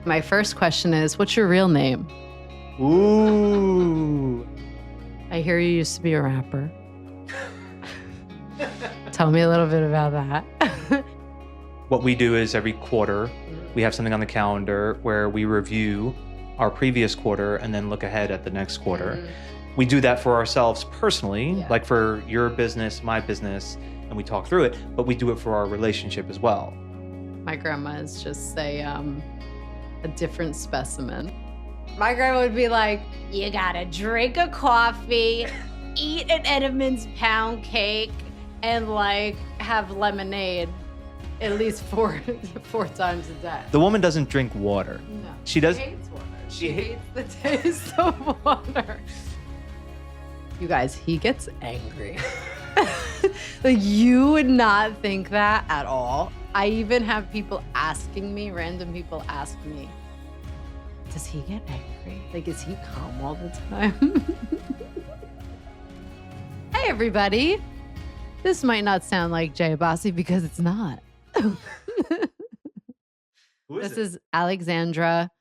My first question is, what's your real name? Ooh. I hear you used to be a rapper. Tell me a little bit about that. What we do is every quarter, we have something on the calendar where we review our previous quarter and then look ahead at the next quarter. We do that for ourselves personally, like for your business, my business, and we talk through it, but we do it for our relationship as well. My grandma is just a different specimen. My grandma would be like, you gotta drink a coffee, eat an Edmonds pound cake, and like have lemonade at least four times a day. The woman doesn't drink water. No, She does. hates water. She hates the taste of water. You guys, he gets angry. Like, you would not think that at all. I even have people asking me, random people ask me, does he get angry? Like, is he calm all the time? Hey, everybody. This might not sound like Jay Abbasi because it's not. This is Alexandra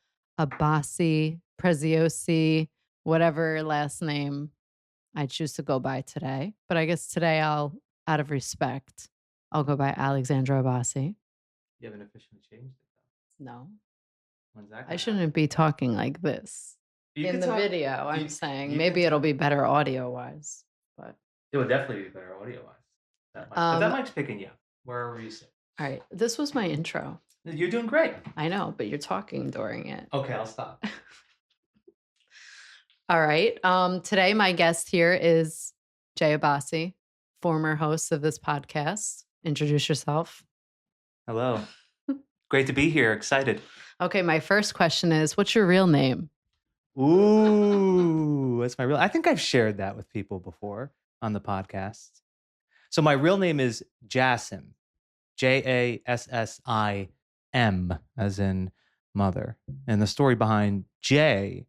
Abbasi, Preziosi, whatever last name I choose to go by today. But I guess today out of respect, I'll go by Alexandra Abbasi. You haven't officially changed it though. No. When's that I shouldn't be talking like this. In the video, I'm saying. Maybe it'll be better audio-wise. But it would definitely be better audio-wise. That mic's picking you up, wherever you sit. All right. This was my intro. You're doing great. I know, but you're talking during it. Okay, I'll stop. All right. Today, my guest here is Jay Abbasi, former host of this podcast. Introduce yourself. Hello. Great to be here. Excited. Okay, my first question is, what's your real name? Ooh, that's my real. I think I've shared that with people before on the podcast. So my real name is Jassim, Jassim, as in mother. And the story behind Jay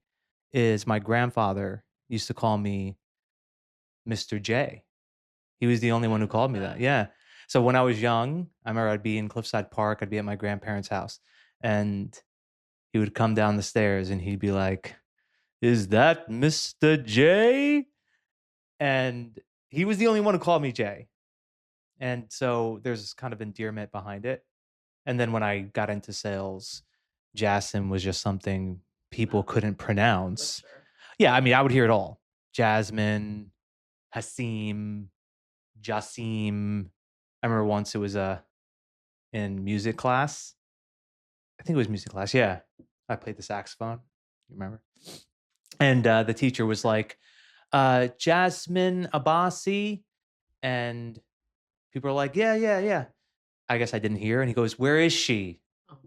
is my grandfather used to call me Mr. J. He was the only one who called me that. Yeah. So when I was young, I remember I'd be in Cliffside Park. I'd be at my grandparents' house. And he would come down the stairs and he'd be like, is that Mr. J? And he was the only one who called me Jay. And so there's kind of endearment behind it. And then when I got into sales, Jasmine was just something people couldn't pronounce. Sure. Yeah, I mean, I would hear it all. Jasmine, Hasim, Jasim. I remember once it was in music class. I think it was music class. Yeah. I played the saxophone. You remember? And the teacher was like, Jasmine Abbasi. And people are like, yeah. I guess I didn't hear. And he goes, where is she? Oh,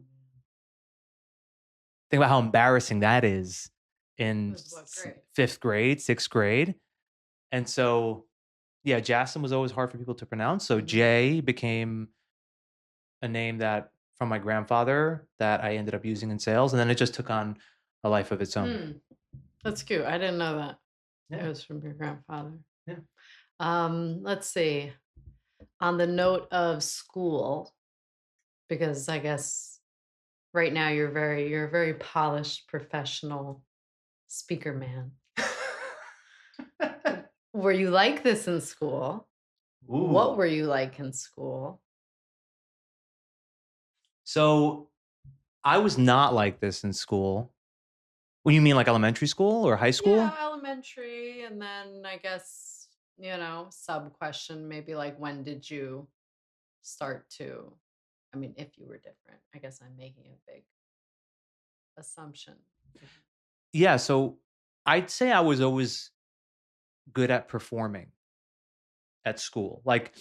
Think about how embarrassing that is in fifth grade, sixth grade. And so, yeah, Jasmine was always hard for people to pronounce. So Jay became a name that from my grandfather that I ended up using in sales. And then it just took on a life of its own. That's cute. I didn't know that. Yeah. It was from your grandfather. Yeah. Let's see. On the note of school, because I guess right now you're a very polished professional speaker man. Were you like this in school? Ooh. What were you like in school? So I was not like this in school. What do you mean, like elementary school or high school? Yeah, elementary. And then I guess, sub question, maybe like, when did you start to, if you were different? I guess I'm making a big assumption. Yeah, so I'd say I was always good at performing at school. Like,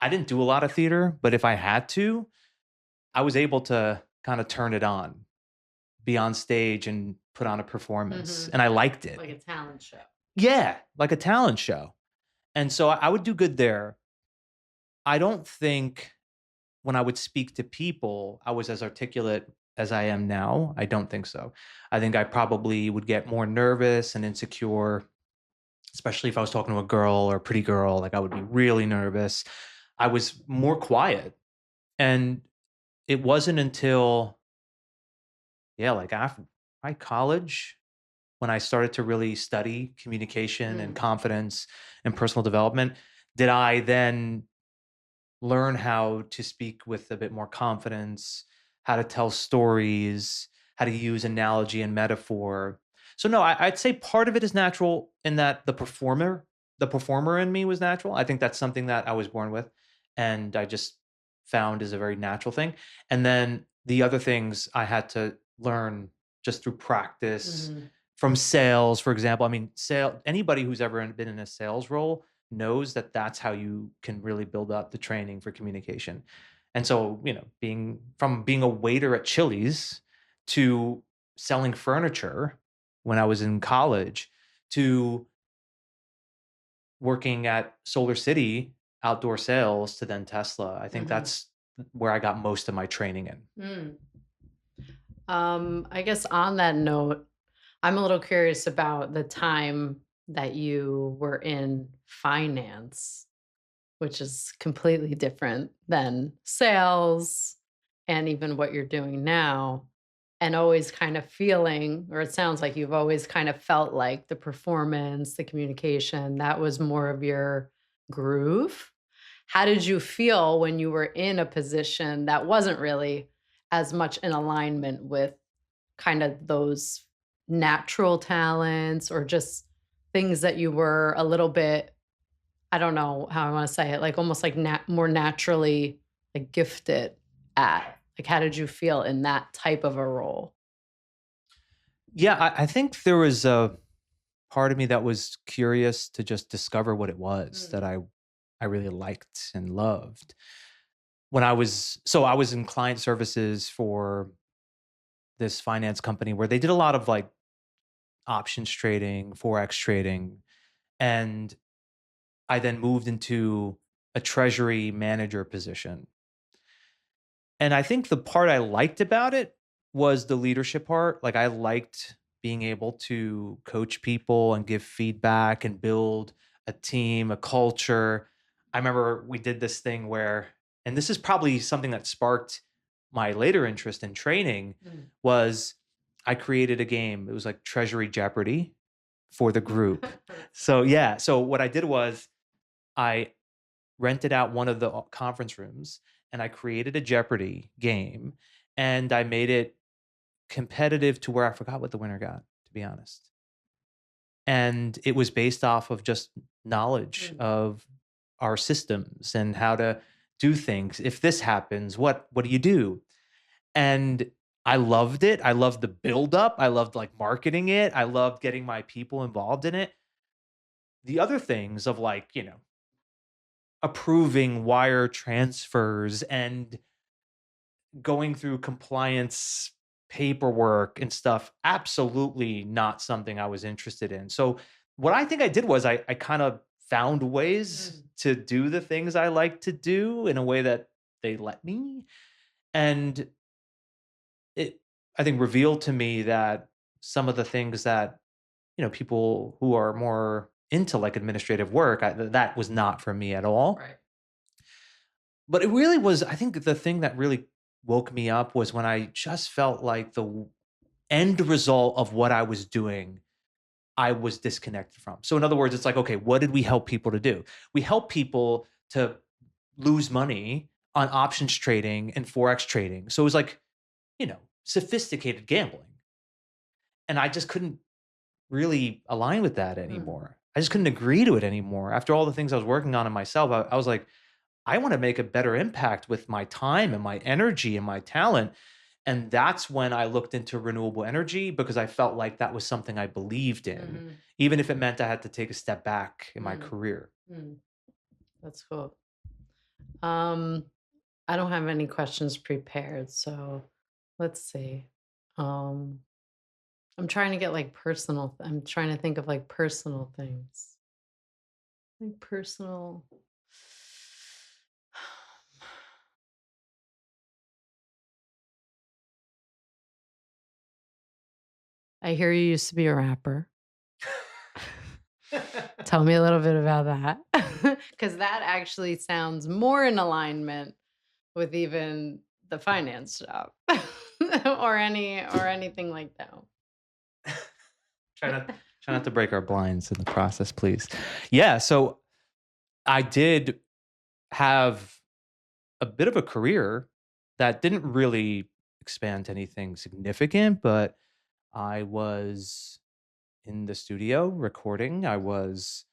I didn't do a lot of theater, but if I had to, I was able to kind of turn it on, be on stage and put on a performance. And I liked it. Like a talent show. Yeah, like a talent show. And so I would do good there. I don't think when I would speak to people, I was as articulate as I am now. I don't think so. I think I probably would get more nervous and insecure, especially if I was talking to a girl or a pretty girl. Like, I would be really nervous. I was more quiet. And it wasn't until yeah, like after my college, when I started to really study communication and Mm. confidence and personal development, did I then learn how to speak with a bit more confidence, how to tell stories, how to use analogy and metaphor. So no, I'd say part of it is natural in that the performer in me was natural. I think that's something that I was born with, and I just found is a very natural thing. And then the other things I had to learn just through practice Mhm. from sales, for example. I mean, anybody who's ever been in a sales role knows that that's how you can really build up the training for communication. And so, being a waiter at Chili's to selling furniture when I was in college to working at Solar City outdoor sales to then Tesla, I think Mhm. that's where I got most of my training in. Mm. I guess on that note, I'm a little curious about the time that you were in finance, which is completely different than sales and even what you're doing now. And always kind of feeling, or it sounds like you've always kind of felt like the performance, the communication, that was more of your groove. How did you feel when you were in a position that wasn't really as much in alignment with kind of those natural talents or just things that you were a little bit, I don't know how I wanna say it, like, almost like more naturally, like, gifted at? Like, how did you feel in that type of a role? Yeah, I think there was a part of me that was curious to just discover what it was that Mm. I really liked and loved. I was in client services for this finance company where they did a lot of like options trading, forex trading, and I then moved into a treasury manager position. And I think the part I liked about it was the leadership part. Like I liked being able to coach people and give feedback and build a team, a culture. I remember we did this thing where, and this is probably something that sparked my later interest in training, Mm. was I created a game. It was like Treasury Jeopardy for the group. That's So yeah, so what I did was I rented out one of the conference rooms and I created a Jeopardy game and I made it competitive to where I forgot what the winner got, to be honest. And it was based off of just knowledge mm, of our systems and how to do things. If this happens, what do you do? And I loved it. I loved the build up. I loved like marketing it. I loved getting my people involved in it. The other things of like, approving wire transfers and going through compliance paperwork and stuff, absolutely not something I was interested in. So what I think I did was I kind of found ways mm, to do the things I like to do in a way that they let me. And it, I think, revealed to me that some of the things that, people who are more into like administrative work, that was not for me at all. right. But it really was, I think the thing that really woke me up was when I just felt like the end result of what I was doing, I was disconnected from. So in other words, it's like, okay, what did we help people to do? We help people to lose money on options trading and forex trading. So it was like, sophisticated gambling. And I just couldn't really align with that Mm, anymore. I just couldn't agree to it anymore. After all the things I was working on in myself, I was like, I want to make a better impact with my time and my energy and my talent. And that's when I looked into renewable energy because I felt like that was something I believed in, mhm, even if it meant I had to take a step back in my mm, career. mm. That's cool. Um, I don't have any questions prepared, so let's see. Um, I'm trying to get like personal. I'm trying to think of like personal things. Like personal. I hear you used to be a rapper. Tell me a little bit about that. Because that actually sounds more in alignment with even the finance job. or anything like that. Try not try not to break our blinds in the process, please. Yeah, so I did have a bit of a career that didn't really expand to anything significant, but I was in the studio recording. I was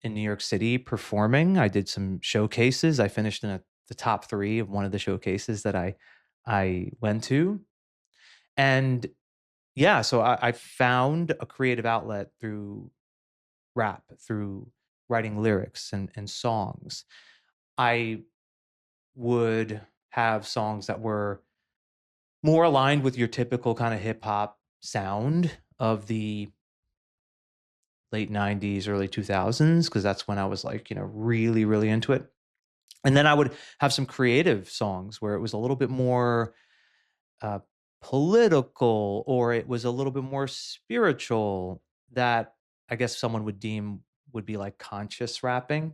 in New York City performing. I did some showcases. I finished in the top 3 of one of the showcases that I went to. And yeah, so I found a creative outlet through rap, through writing lyrics and songs. I would have songs that were more aligned with your typical kind of hip hop sound of the late 90s, early 2000s, because that's when I was like, really, really into it. And then I would have some creative songs where it was a little bit more uh, political, or it was a little bit more spiritual, that I guess someone would deem would be like conscious rapping.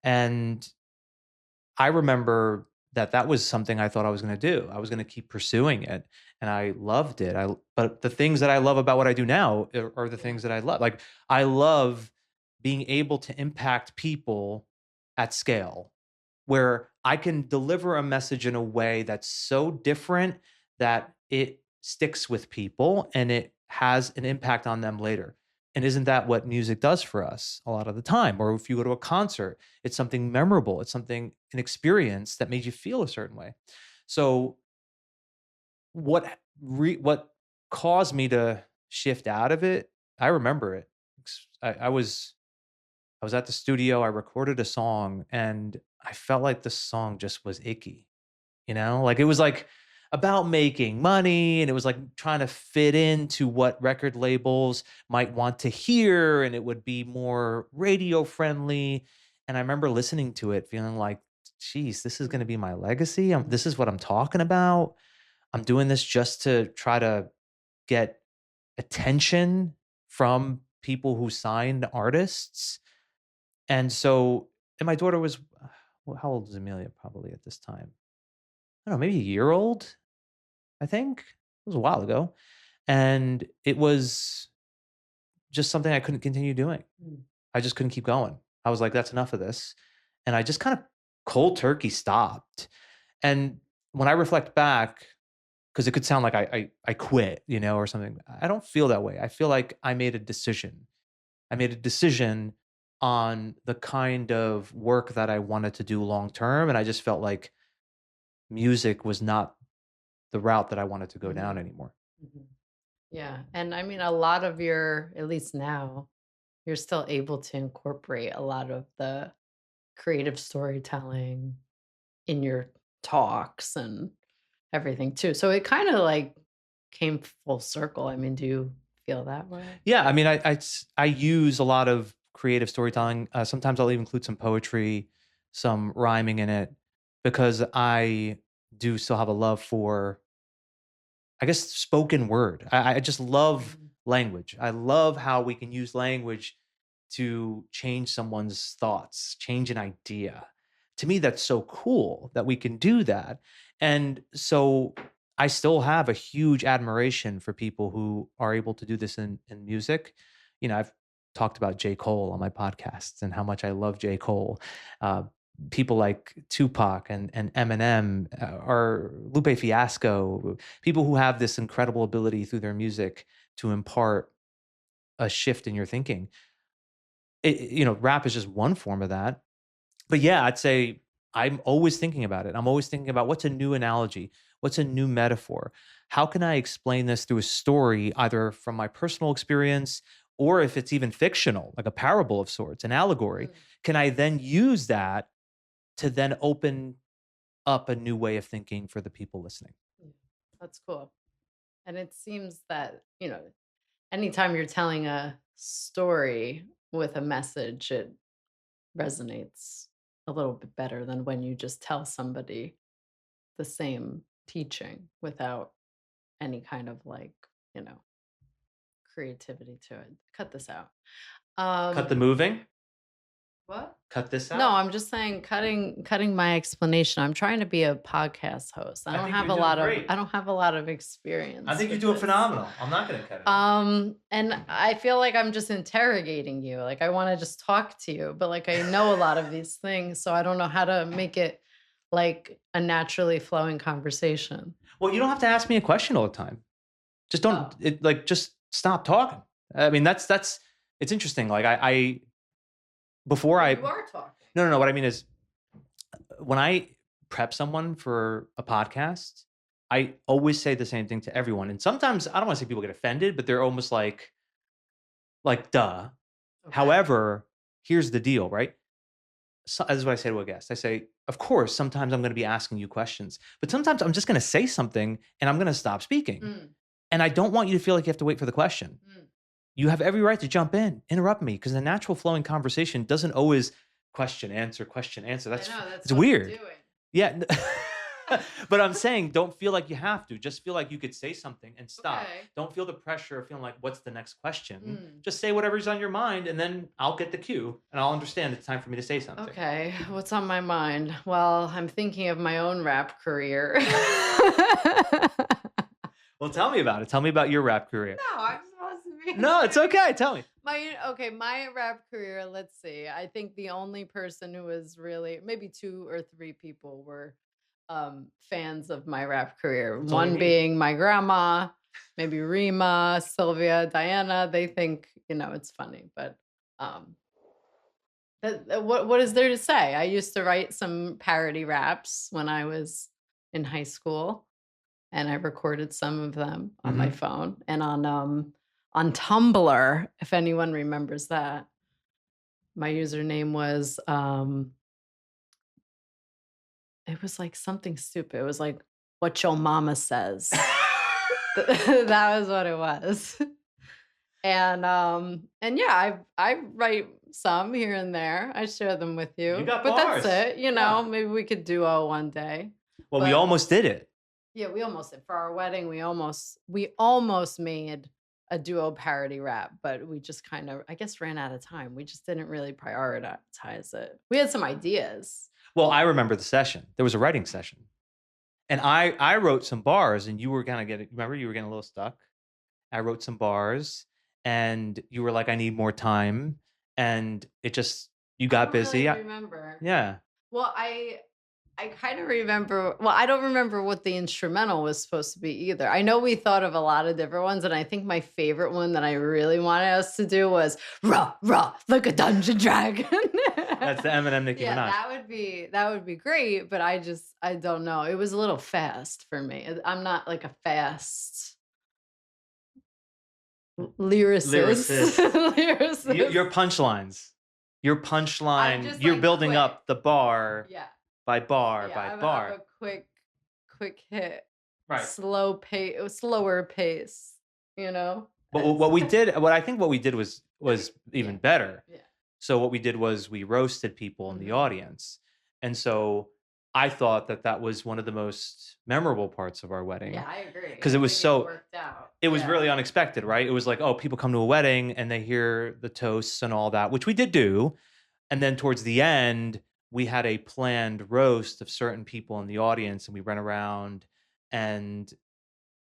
And I remember that that was something I thought I was gonna do. I was gonna keep pursuing it, and I loved it. But the things that I love about what I do now are the things that I love. Like, I love being able to impact people at scale, where I can deliver a message in a way that's so different that it sticks with people and it has an impact on them later. And isn't that what music does for us a lot of the time? Or if you go to a concert, it's something memorable, it's something, an experience that made you feel a certain way. So what caused me to shift out of it, I remember it. I was at the studio, I recorded a song, and I felt like the song just was icky. Like, it was like about making money, and it was like trying to fit into what record labels might want to hear, and it would be more radio friendly. And I remember listening to it feeling like, geez, this is going to be my legacy. This is what I'm talking about. I'm doing this just to try to get attention from people who signed artists. And so, and my daughter was, well, how old is Amelia probably at this time? I don't know, maybe a year old, I think. It was a while ago. And it was just something I couldn't continue doing. Mm. I just couldn't keep going. I was like, that's enough of this. And I just kind of cold turkey stopped. And when I reflect back, because it could sound like I quit, or something. I don't feel that way. I feel like I made a decision. I made a decision on the kind of work that I wanted to do long term. And I just felt like music was not the route that I wanted to go down Mhm. anymore. Mhm. Yeah. And I mean, a lot of your, at least now, you're still able to incorporate a lot of the creative storytelling in your talks and everything too. So it kind of like came full circle. I mean, do you feel that way? Yeah, I mean, I use a lot of creative storytelling. Sometimes I'll even include some poetry, some rhyming in it, because I do still have a love for, I guess, spoken word. I just love Mhm. language. I love how we can use language to change someone's thoughts, change an idea. To me, that's so cool that we can do that. And so I still have a huge admiration for people who are able to do this in music. I've talked about J. Cole on my podcasts and how much I love J. Cole. Uh, People like Tupac and Eminem, or Lupe Fiasco, people who have this incredible ability through their music to impart a shift in your thinking. Rap is just one form of that. But yeah, I'd say I'm always thinking about it. I'm always thinking about, what's a new analogy? What's a new metaphor? How can I explain this through a story, either from my personal experience, or if it's even fictional, like a parable of sorts, an allegory? Mm. Can I then use that to then open up a new way of thinking for the people listening? Yeah, that's cool. And it seems that, anytime you're telling a story with a message, it resonates a little bit better than when you just tell somebody the same teaching without any kind of like, you know, creativity to it. Cut this out. Cut the Um, moving? What? Cut this out? No, I'm just saying cutting my explanation. I'm trying to be a podcast host. I don't have a lot of experience. I think you're with doing this. phenomenal. I'm not going to cut it out. And I feel like I'm just interrogating you. Like I want to just talk to you, but like I know a lot of these things, so I don't know how to make it like a naturally flowing conversation. Well, you don't have to ask me a question all the time. Just don't just stop talking. I mean, that's it's interesting. Like I before I You are talking. No. What I mean is when I prep someone for a podcast, I always say the same thing to everyone. And sometimes I don't want to say people get offended, but they're almost like duh. Okay. However, here's the deal, right? So, this is what I say to a guest. I say, of course, sometimes I'm going to be asking you questions, but sometimes I'm just going to say something and I'm going to stop speaking. And I don't want you to feel like you have to wait for the question. You have every right to jump in, interrupt me, because the natural flowing conversation doesn't always question, answer. That's it's weird. Yeah. But I'm saying don't feel like you have to. Just feel like you could say something and stop. Okay. Don't feel the pressure of feeling like, what's the next question? Just say whatever's on your mind, and then I'll get the cue, and I'll understand it's time for me to say something. Okay. What's on my mind? Well, I'm thinking of my own rap career. Well, tell me about it. Tell me about your rap career. No, I'm supposed to be. No, it's okay. Tell me. My rap career, let's see. I think the only person who was really, maybe 2 or 3 people were fans of my rap career. That's all you One need. being my grandma, maybe Rima, Sylvia, Diana. They think, it's funny, but what is there to say? I used to write some parody raps when I was in high school, and I recorded some of them on my phone and on Tumblr, if anyone remembers that. My username was it was like something stupid. It was like what your mama says. That was what it was. And yeah, I write some here and there. I share them with you. You got but bars. that's it. Yeah. Maybe we could duo one day. Well, we almost did it. Yeah, we almost did. For our wedding, we almost made a duo parody rap, but we just kind of, I guess, ran out of time. We just didn't really prioritize it. We had some ideas. Well, I remember the session. There was a writing session. And I wrote some bars, and you were kind of getting, remember, you were getting a little stuck. I wrote some bars, and you were like, I need more time. And it just, you got busy. I remember. Yeah. Well, I kind of remember, well, I don't remember what the instrumental was supposed to be either. I know we thought of a lot of different ones, and I think my favorite one that I really wanted us to do was rah, rah, like a dungeon dragon. That's the Eminem Nicki Minaj. That would be great, but I don't know. It was a little fast for me. I'm not like a fast lyricist. Lyricist. Your punchlines. Your punchline, you're building up the bar. Yeah. By bar. I have a quick hit. Right. Slower pace, But what I think we did was even better. Yeah. So what we did was we roasted people in the audience. And so I thought that was one of the most memorable parts of our wedding. Yeah, I agree. Because it was worked out. It was really unexpected, right? It was like, oh, people come to a wedding and they hear the toasts and all that, which we did do. And then towards the end, we had a planned roast of certain people in the audience, and we went around and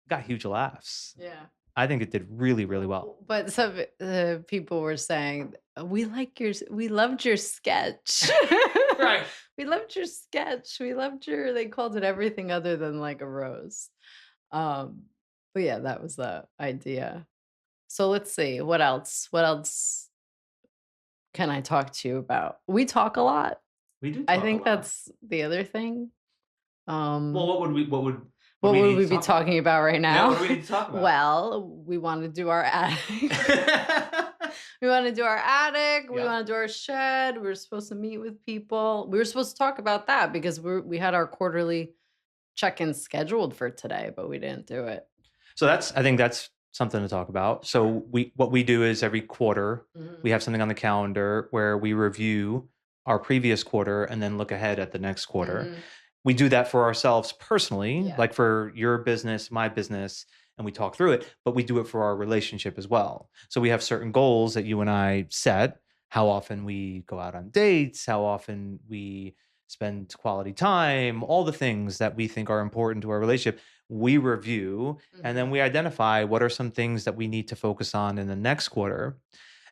got huge laughs. Yeah. I think it did really, really well. But some people were saying, we loved your sketch. Right. We loved your sketch. They called it everything other than like a roast. But yeah, that was the idea. So let's see, what else can I talk to you about? We talk a lot. We do. I think that's the other thing. Well, what would we be talking about right now? Yeah, what do we need to talk about? Well, we want to do our attic. We want to do our attic. We want to do our shed. We were supposed to meet with people. We were supposed to talk about that because we had our quarterly check-in scheduled for today, but we didn't do it. So I think that's something to talk about. So what we do is every quarter, we have something on the calendar where we review our previous quarter and then look ahead at the next quarter. We do that for ourselves personally, like for your business, my business, and we talk through it, but we do it for our relationship as well. So we have certain goals that you and I set, how often we go out on dates, how often we spend quality time, all the things that we think are important to our relationship, we review and then we identify what are some things that we need to focus on in the next quarter.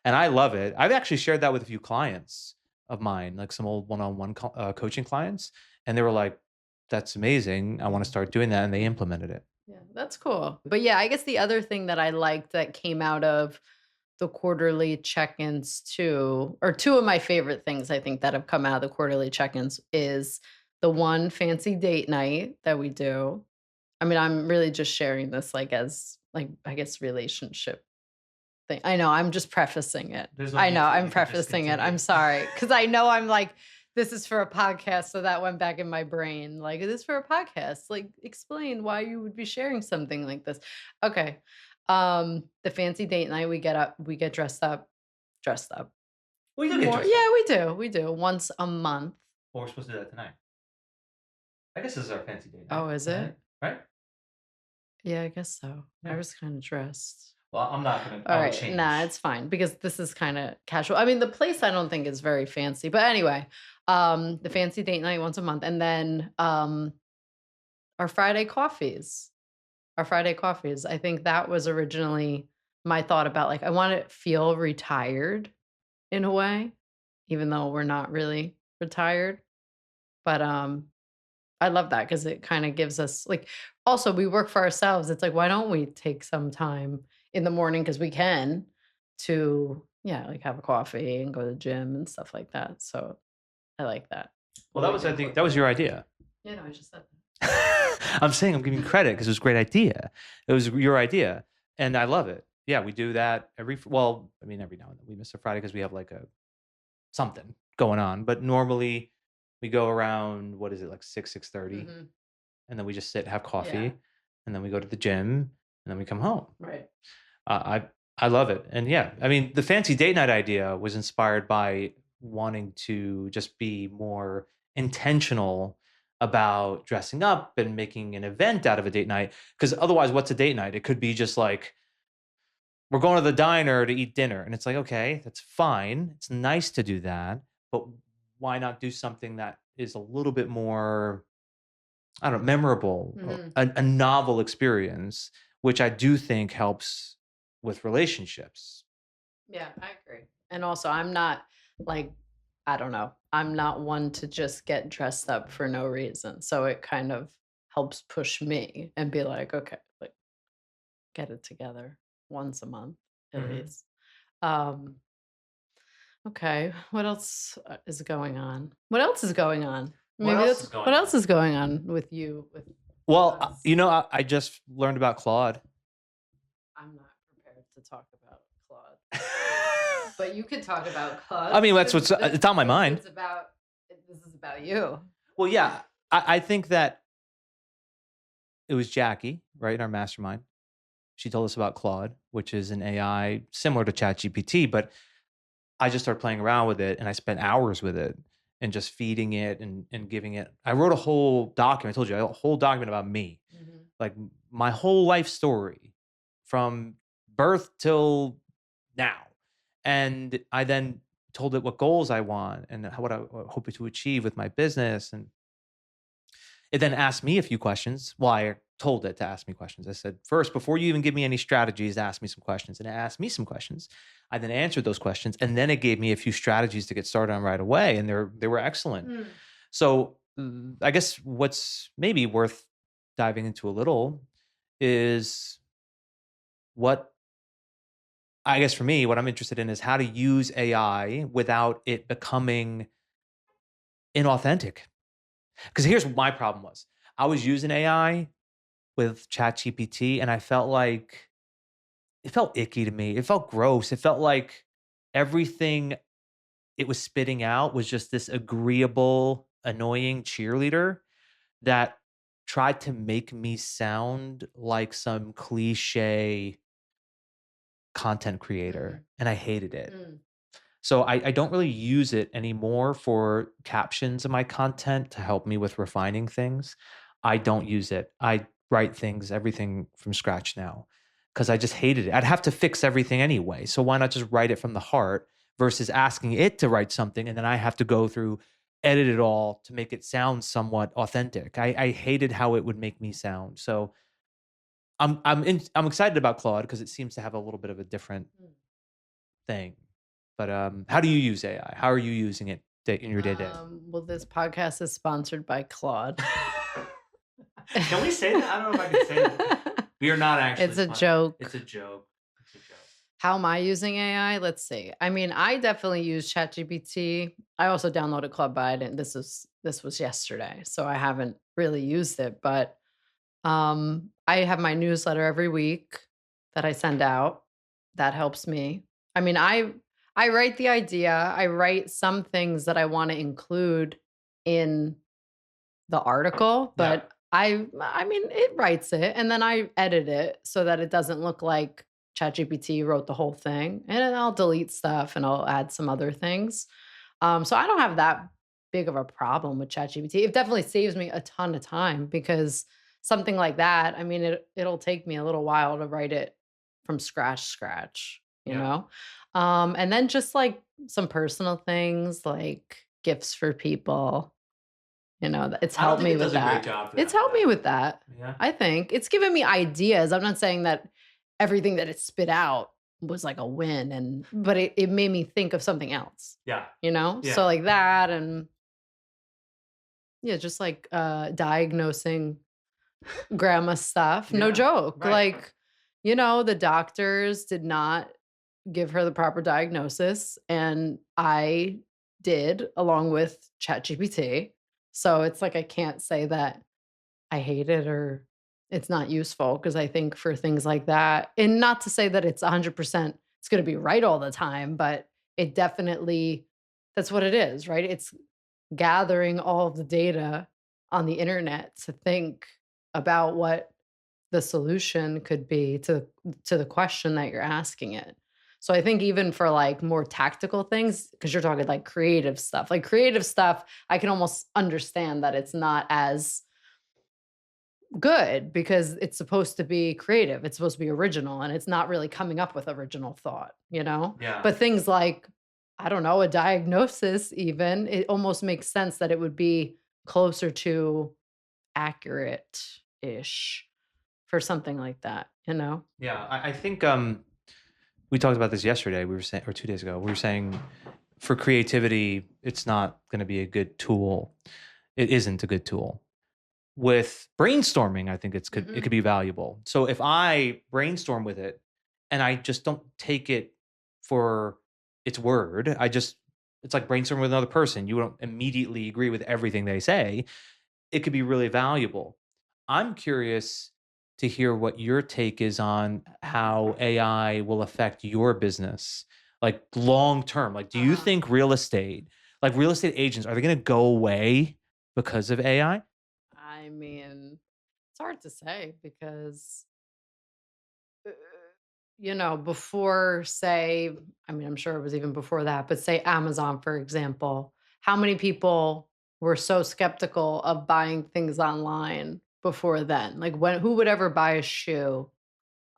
And I love it. I've actually shared that with a few clients of mine, like some old one-on-one coaching clients, and they were like, that's amazing. I want to start doing that. And they implemented it. Yeah, that's cool. But yeah, I guess the other thing that I liked that came out of the quarterly check-ins too, or two of my favorite things I think that have come out of the quarterly check-ins is the one fancy date night that we do. I mean, I'm really just sharing this like as like, I guess, relationship thing. I know I'm just prefacing it. I know I'm prefacing it. I'm sorry. Cause I know I'm like, this is for a podcast. So that went back in my brain. Like, this is for a podcast. Like, explain why you would be sharing something like this. Okay. The fancy date night, we get dressed up. We do get dressed up. Yeah, we do once a month. Well, we're supposed to do that tonight. I guess this is our fancy date night. Oh, is it? Right? Yeah, I guess so. Yeah. I was kind of dressed. Well, I'm not going to. All right. Change. Nah, it's fine because this is kind of casual. I mean, the place I don't think is very fancy, but anyway, the fancy date night once a month. And then our Friday coffees. I think that was originally my thought about like, I want to feel retired in a way, even though we're not really retired. But I love that because it kind of gives us like, also we work for ourselves. It's like, why don't we take some time in the morning because we can to, like have a coffee and go to the gym and stuff like that. So I like that. Well, I think that was your idea. Yeah, no, I just said that. I'm saying I'm giving credit because it was a great idea. It was your idea and I love it. Yeah, we do that every now and then we miss a Friday because we have like something going on, but normally we go around, what is it, like 6:30, and then we just sit, have coffee, and then we go to the gym, and then we come home. Right. I love it. And yeah, I mean, the fancy date night idea was inspired by wanting to just be more intentional about dressing up and making an event out of a date night. Because otherwise, what's a date night? It could be just like, we're going to the diner to eat dinner. And it's like, okay, that's fine. It's nice to do that. But why not do something that is a little bit more, I don't know, memorable, a novel experience, which I do think helps with relationships. Yeah, I agree. And also, I'm not like, I don't know, I'm not one to just get dressed up for no reason. So it kind of helps push me and be like, okay, like get it together once a month at least. Okay, what else is going on? What else is going on? What else is going on with you? Well, I just learned about Claude. I'm not prepared to talk about Claude, but you could talk about Claude. I mean, that's it's on my mind. This is about you. Well, yeah, I think that it was Jackie, right, in our mastermind. She told us about Claude, which is an AI similar to ChatGPT, but I just started playing around with it and I spent hours with it and just feeding it and giving it. I wrote a whole document. I told you, a whole document about me, like my whole life story from birth till now. And I then told it what goals I want and what I hope to achieve with my business. And it then asked me a few questions. Well, I told it to ask me questions. I said, first, before you even give me any strategies, ask me some questions. And it asked me some questions. I then answered those questions. And then it gave me a few strategies to get started on right away. And they were excellent. So I guess what's maybe worth diving into a little is what, I guess for me, what I'm interested in is how to use AI without it becoming inauthentic. Because here's what my problem was. I was using AI with ChatGPT and I felt like it felt icky to me. It felt gross. It felt like everything it was spitting out was just this agreeable, annoying cheerleader that tried to make me sound like some cliche content creator. And I hated it. So I don't really use it anymore for captions of my content to help me with refining things. I don't use it. I write everything from scratch now because I just hated it. I'd have to fix everything anyway. So why not just write it from the heart versus asking it to write something. And then I have to go through, edit it all to make it sound somewhat authentic. I hated how it would make me sound. So I'm excited about Claude because it seems to have a little bit of a different thing. But how do you use AI? How are you using it in your day to day? Well, this podcast is sponsored by Claude. Can we say that? I don't know if I can say that. We are not actually. It's a joke. It's a joke. It's a joke. How am I using AI? Let's see. I mean, I definitely use ChatGPT. I also downloaded Club, but I didn't. This was yesterday, so I haven't really used it. But I have my newsletter every week that I send out. That helps me. I mean, I write the idea. I write some things that I want to include in the article, but I mean, it writes it and then I edit it so that it doesn't look like ChatGPT wrote the whole thing. And then I'll delete stuff and I'll add some other things. So I don't have that big of a problem with ChatGPT. It definitely saves me a ton of time because something like that, I mean, it'll take me a little while to write it from scratch, you know? And then just like some personal things like gifts for people. You know, it's helped me with that. It's helped me with that. Yeah. I think it's given me ideas. I'm not saying that everything that it spit out was like a win, but it made me think of something else. Yeah. You know, Yeah. so like that, and yeah, just like diagnosing grandma stuff. No Yeah, joke. right. Like, you know, the doctors did not give her the proper diagnosis, and I did along with ChatGPT. So it's like I can't say that I hate it or it's not useful because I think for things like that, and not to say that it's 100%, it's going to be right all the time, but it definitely, that's what it is, right? It's gathering all of the data on the internet to think about what the solution could be to the question that you're asking it. So I think even for like more tactical things, because you're talking like creative stuff, I can almost understand that it's not as good because it's supposed to be creative. It's supposed to be original and it's not really coming up with original thought, you know? Yeah. But things like, I don't know, a diagnosis even, it almost makes sense that it would be closer to accurate-ish for something like that, you know? Yeah. I think we talked about this yesterday. We were saying, or 2 days ago, we were saying for creativity, it's not going to be a good tool. It isn't a good tool. With brainstorming, I think it could be valuable. So if I brainstorm with it and I just don't take it for its word, it's like brainstorming with another person. You don't immediately agree with everything they say. It could be really valuable. I'm curious to hear what your take is on how AI will affect your business, like long term. Like, do you think real estate agents, are they going to go away because of AI? I mean, it's hard to say because, uh, you know, before, say, I mean, I'm sure it was even before that, but say Amazon, for example, how many people were so skeptical of buying things online before then? Like, who would ever buy a shoe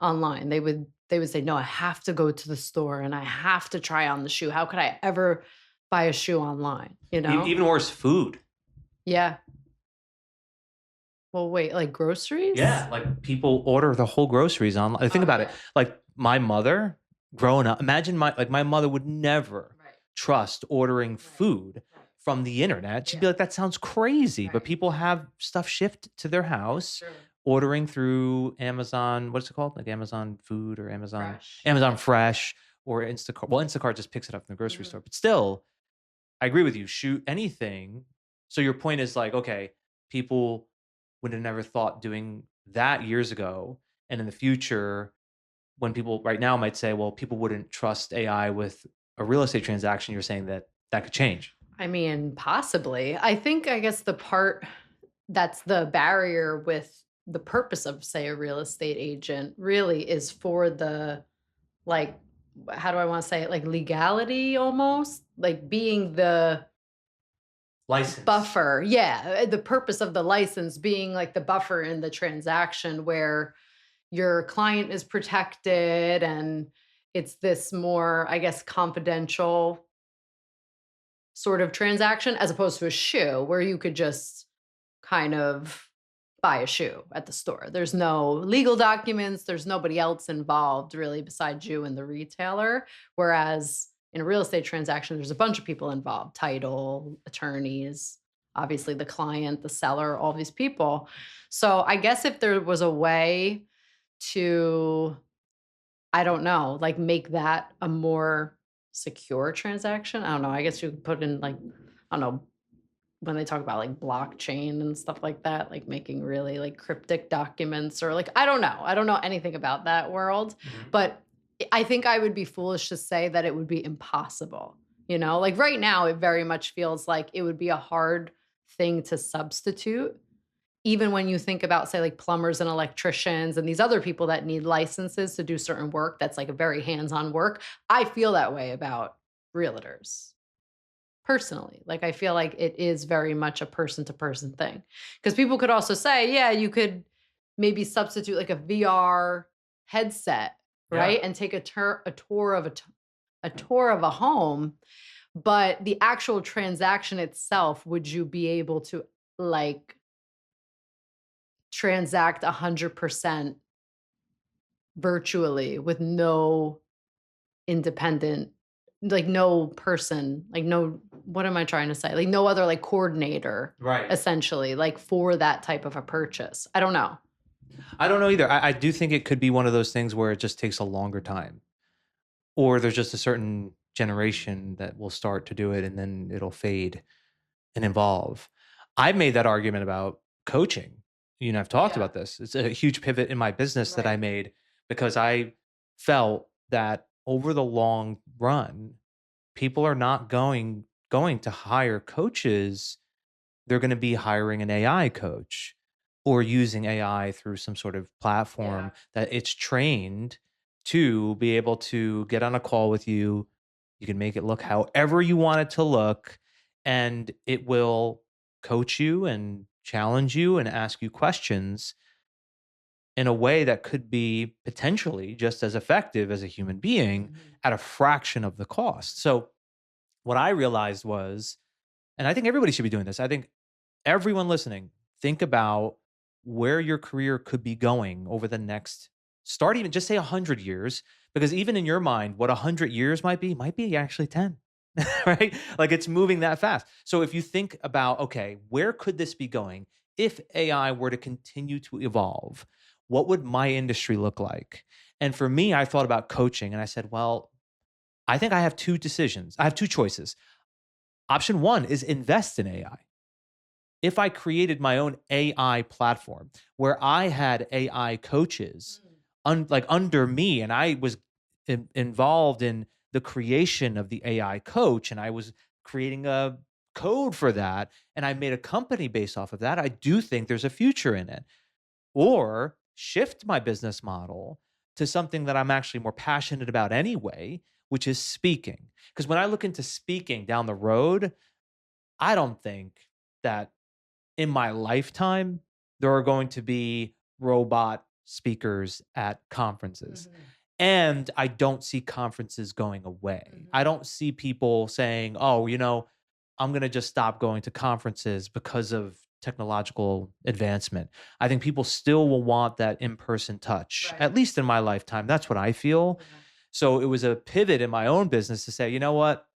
online? They would say, no, I have to go to the store and I have to try on the shoe. How could I ever buy a shoe online? You know? Even worse, food. Yeah. Well, wait, like groceries? Yeah, like people order the whole groceries online. Think about it. Like my mother growing up, imagine my mother would never trust ordering food from the internet. She'd be like, that sounds crazy. But people have stuff shipped to their house, ordering through Amazon. What's it called? Like Amazon Food or Amazon Fresh or Instacart. Well, Instacart just picks it up from the grocery store. But still, I agree with you. Shoot anything. So your point is like, okay, people would have never thought doing that years ago. And in the future, when people right now might say, well, people wouldn't trust AI with a real estate transaction, you're saying that could change. I mean, possibly. I guess the part that's the barrier with the purpose of, say, a real estate agent really is for the, like, how do I want to say it? Like legality almost, like being the License. Buffer. Yeah. The purpose of the license being like the buffer in the transaction where your client is protected and it's this more, I guess, confidential sort of transaction as opposed to a shoe where you could just kind of buy a shoe at the store. There's no legal documents, there's nobody else involved really besides you and the retailer. Whereas in a real estate transaction, there's a bunch of people involved, title, attorneys, obviously the client, the seller, all these people. So I guess if there was a way to, I don't know, like make that a more secure transaction. I don't know. I guess you could put in like, I don't know, when they talk about like blockchain and stuff like that, like making really like cryptic documents or like, I don't know. I don't know anything about that world, but I think I would be foolish to say that it would be impossible. Like right now, it very much feels like it would be a hard thing to substitute even when you think about, say, like plumbers and electricians and these other people that need licenses to do certain work that's like a very hands-on work, I feel that way about realtors personally. Like I feel like it is very much a person-to-person thing. Because people could also say, yeah, you could maybe substitute like a VR headset, right? And take a tour of a tour of a home, but the actual transaction itself, would you be able to like transact 100% virtually with no independent, like no person, like no, what am I trying to say? Like no other like coordinator, Right. essentially, like for that type of a purchase. I don't know. I don't know either. I do think it could be one of those things where it just takes a longer time, or there's just a certain generation that will start to do it and then it'll fade and evolve. I've made that argument about coaching. I've talked Yeah. about this. It's a huge pivot in my business that I Right. made because I felt that over the long run, people are not going to hire coaches. They're going to be hiring an AI coach or using AI through some sort of platform Yeah. that it's trained to be able to get on a call with you. You can make it look however you want it to look, and it will coach you and challenge you and ask you questions in a way that could be potentially just as effective as a human being Mhm. at a fraction of the cost. So, what I realized was, and I think everybody should be doing this. I think everyone listening, think about where your career could be going over the next, start even just say 100 years, because even in your mind, what 100 years might be actually 10, right? Like it's moving that fast. So if you think about, okay, where could this be going if AI were to continue to evolve? What would my industry look like? And for me, I thought about coaching and I said, well, I think I have two decisions. I have two choices. Option one is invest in AI. If I created my own AI platform where I had AI coaches like under me, and I was involved in the creation of the AI coach, and I was creating a code for that, and I made a company based off of that, I do think there's a future in it. Or shift my business model to something that I'm actually more passionate about anyway, which is speaking. Because when I look into speaking down the road, I don't think that in my lifetime, there are going to be robot speakers at conferences. Mhm. And I don't see conferences going away. I don't see people saying, oh, I'm going to just stop going to conferences because of technological advancement. I think people still will want that in person touch, Right. at least in my lifetime. That's what I feel. Yeah. So it was a pivot in my own business to say, you know what?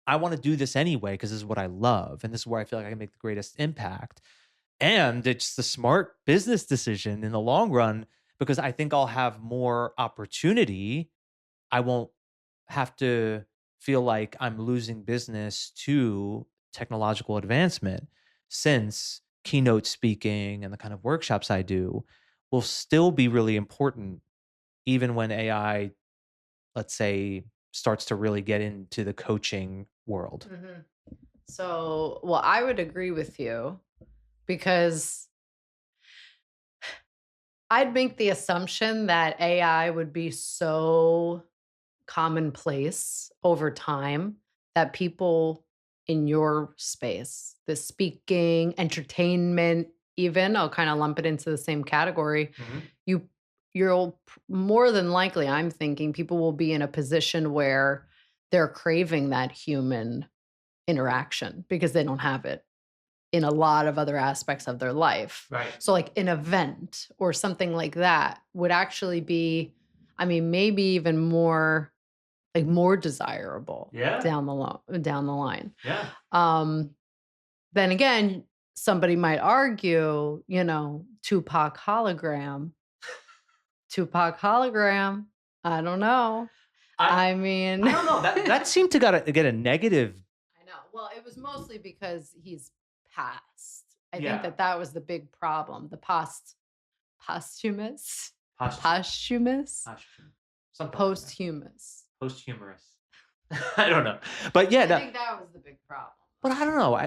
I want to do this anyway because this is what I love. And this is where I feel like I can make the greatest impact. And it's the smart business decision in the long run because I think I'll have more opportunity. I won't have to feel like I'm losing business to technological advancement, since keynote speaking and the kind of workshops I do will still be really important even when AI, let's say, starts to really get into the coaching world. Mhm. So, well, I would agree with you because I'd make the assumption that AI would be so commonplace over time that people in your space, the speaking, entertainment, even, I'll kind of lump it into the same category. You you'll more than likely, I'm thinking people will be in a position where they're craving that human interaction because they don't have it in a lot of other aspects of their life. Right. So like an event or something like that would actually be, I mean, maybe even more like more desirable down the line. Yeah. Then again, somebody might argue, you know, Tupac hologram. I don't know. I mean, I don't know. That seemed to get a negative. I know. Well, it was mostly because he's passed. I Yeah. think that was the big problem. The posthumous. Something Posthumous. Posthumous. I don't know. But yeah, I think that was the big problem. but I don't know.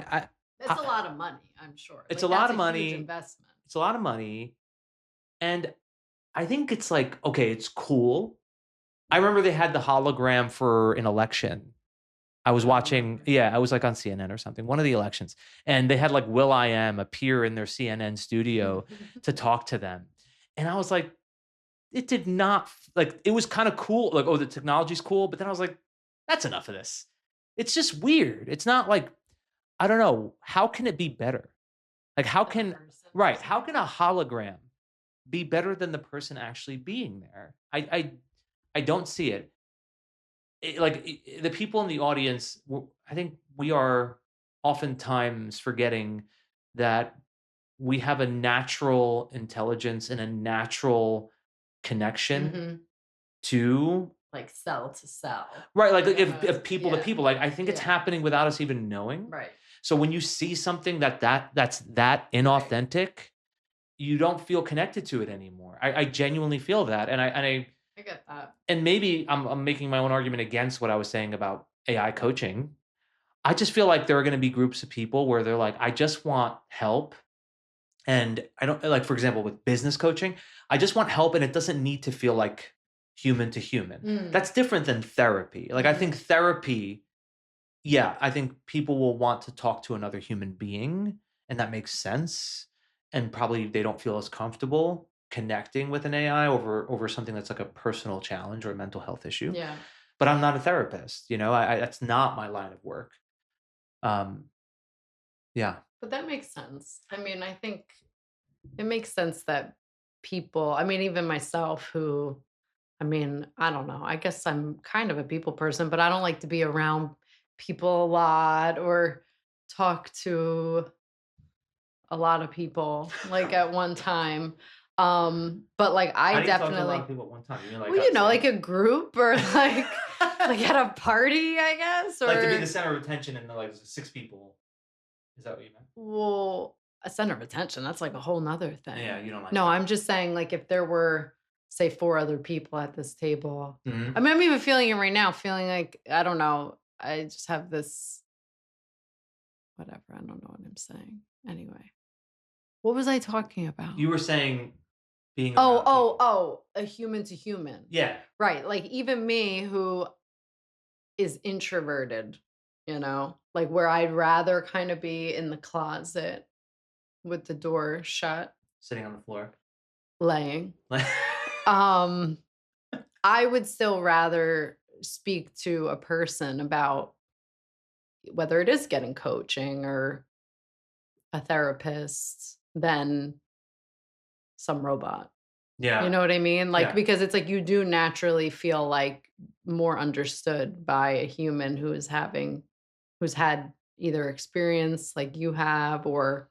That's a lot of money, I'm sure. It's Like, a lot that's of money. Huge investment. It's a lot of money. And I think it's like, okay, it's cool. I remember they had the hologram for an election. I was watching, I was like on CNN or something, one of the elections. And they had like will.i.am appear in their CNN studio to talk to them. And I was like, it did not, like, it was kind of cool. Like, oh, the technology's cool. But then I was like, that's enough of this. It's just weird. It's not like, I don't know. How can it be better? Like, how can a hologram be better than the person actually being there? I don't see it. The people in the audience, I think we are oftentimes forgetting that we have a natural intelligence and a natural connection to, like, cell to cell. right? Like if people to people, like I think it's happening without us even knowing. Right. So when you see something that's that inauthentic, you don't feel connected to it anymore. I genuinely feel that, and I get that. And maybe I'm making my own argument against what I was saying about AI coaching. I just feel like there are going to be groups of people where they're like, I just want help. And I don't, like, for example, with business coaching, I just want help and it doesn't need to feel like human to human. That's different than therapy. Like, I think therapy, I think people will want to talk to another human being, and that makes sense. And probably they don't feel as comfortable connecting with an AI over something that's like a personal challenge or a mental health issue. Yeah. But I'm not a therapist, you know, that's not my line of work. Yeah. But that makes sense. I mean, I think it makes sense that people, I mean, even myself who, I mean, I don't know. I guess I'm kind of a people person, but I don't like to be around people a lot or talk to a lot of people like at one time. But like I definitely talk to a lot of people at one time. You mean, like, well, you know, like a group or like like at a party, I guess, or like to be the center of attention and like 6 people. Is that what you meant? Well, a center of attention, that's like a whole nother thing. Yeah, you don't like No, that. I'm just saying, like, if there were, say, 4 other people at this table. Mhm. I mean, I'm even feeling it right now, feeling like, I don't know, I just have this, whatever, I don't know what I'm saying. Anyway, what was I talking about? You were saying being around people. A human to human. Yeah. Right, like even me who is introverted, you know, like where I'd rather kind of be in the closet with the door shut, Sitting on the floor. laying. I would still rather speak to a person about whether it is getting coaching or a therapist than some robot. Yeah. You know what I mean? Like, Yeah. because it's like you do naturally feel like more understood by a human who's had either experience like you have, or,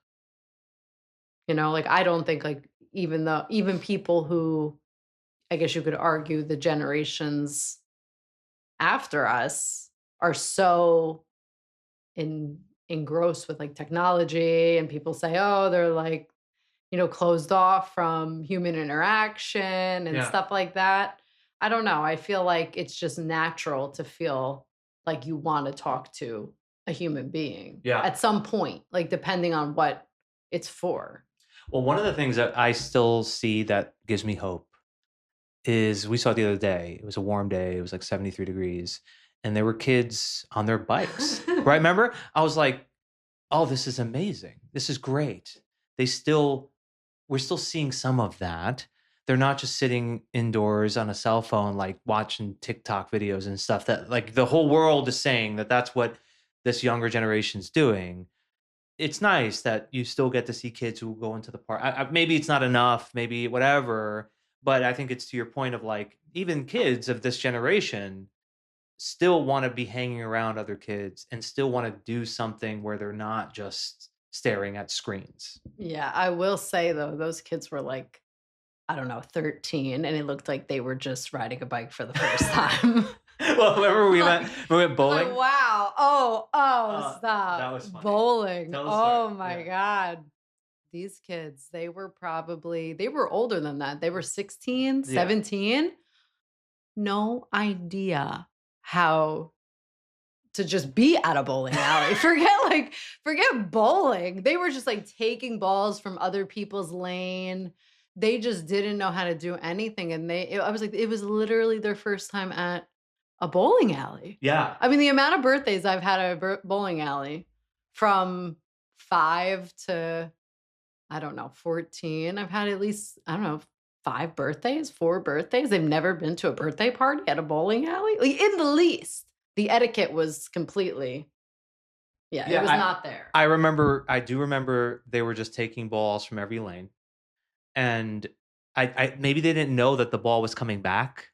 you know, like I don't think like even people who, I guess you could argue the generations after us are so engrossed with like technology, and people say, oh, they're like, you know, closed off from human interaction and Yeah. stuff like that. I don't know. I feel like it's just natural to feel like you want to talk to a human being at some point, like depending on what it's for. Well, one of the things that I still see that gives me hope is we saw it the other day. It was a warm day. It was like 73 degrees. And there were kids on their bikes. Right? Remember? I was like, oh, this is amazing. This is great. We're still seeing some of that. they're not just sitting indoors on a cell phone, like watching TikTok videos and stuff that like the whole world is saying that that's what this younger generation's doing. It's nice that you still get to see kids who go into the park. Maybe it's not enough, maybe whatever, but I think it's to your point of like even kids of this generation still want to be hanging around other kids and still want to do something where they're not just staring at screens. Yeah, I will say though, those kids were like, I don't know, 13, and it looked like they were just riding a bike for the first time. Well, remember we went bowling? Like, wow. Oh, stop. That was funny. Bowling. Tell the Oh story. my Yeah. God. These kids, they were older than that. They were 16, Yeah. 17. No idea how to just be at a bowling alley. Forget bowling. They were just like taking balls from other people's lane. They just didn't know how to do anything. And I was like, it was literally their first time at a bowling alley. Yeah. I mean, the amount of birthdays I've had at a bowling alley from 5 to, I don't know, 14. I've had at least, I don't know, 4 birthdays. They've never been to a birthday party at a bowling alley. Like, in the least, the etiquette was completely, it was not there. I do remember they were just taking balls from every lane. And I maybe they didn't know that the ball was coming back.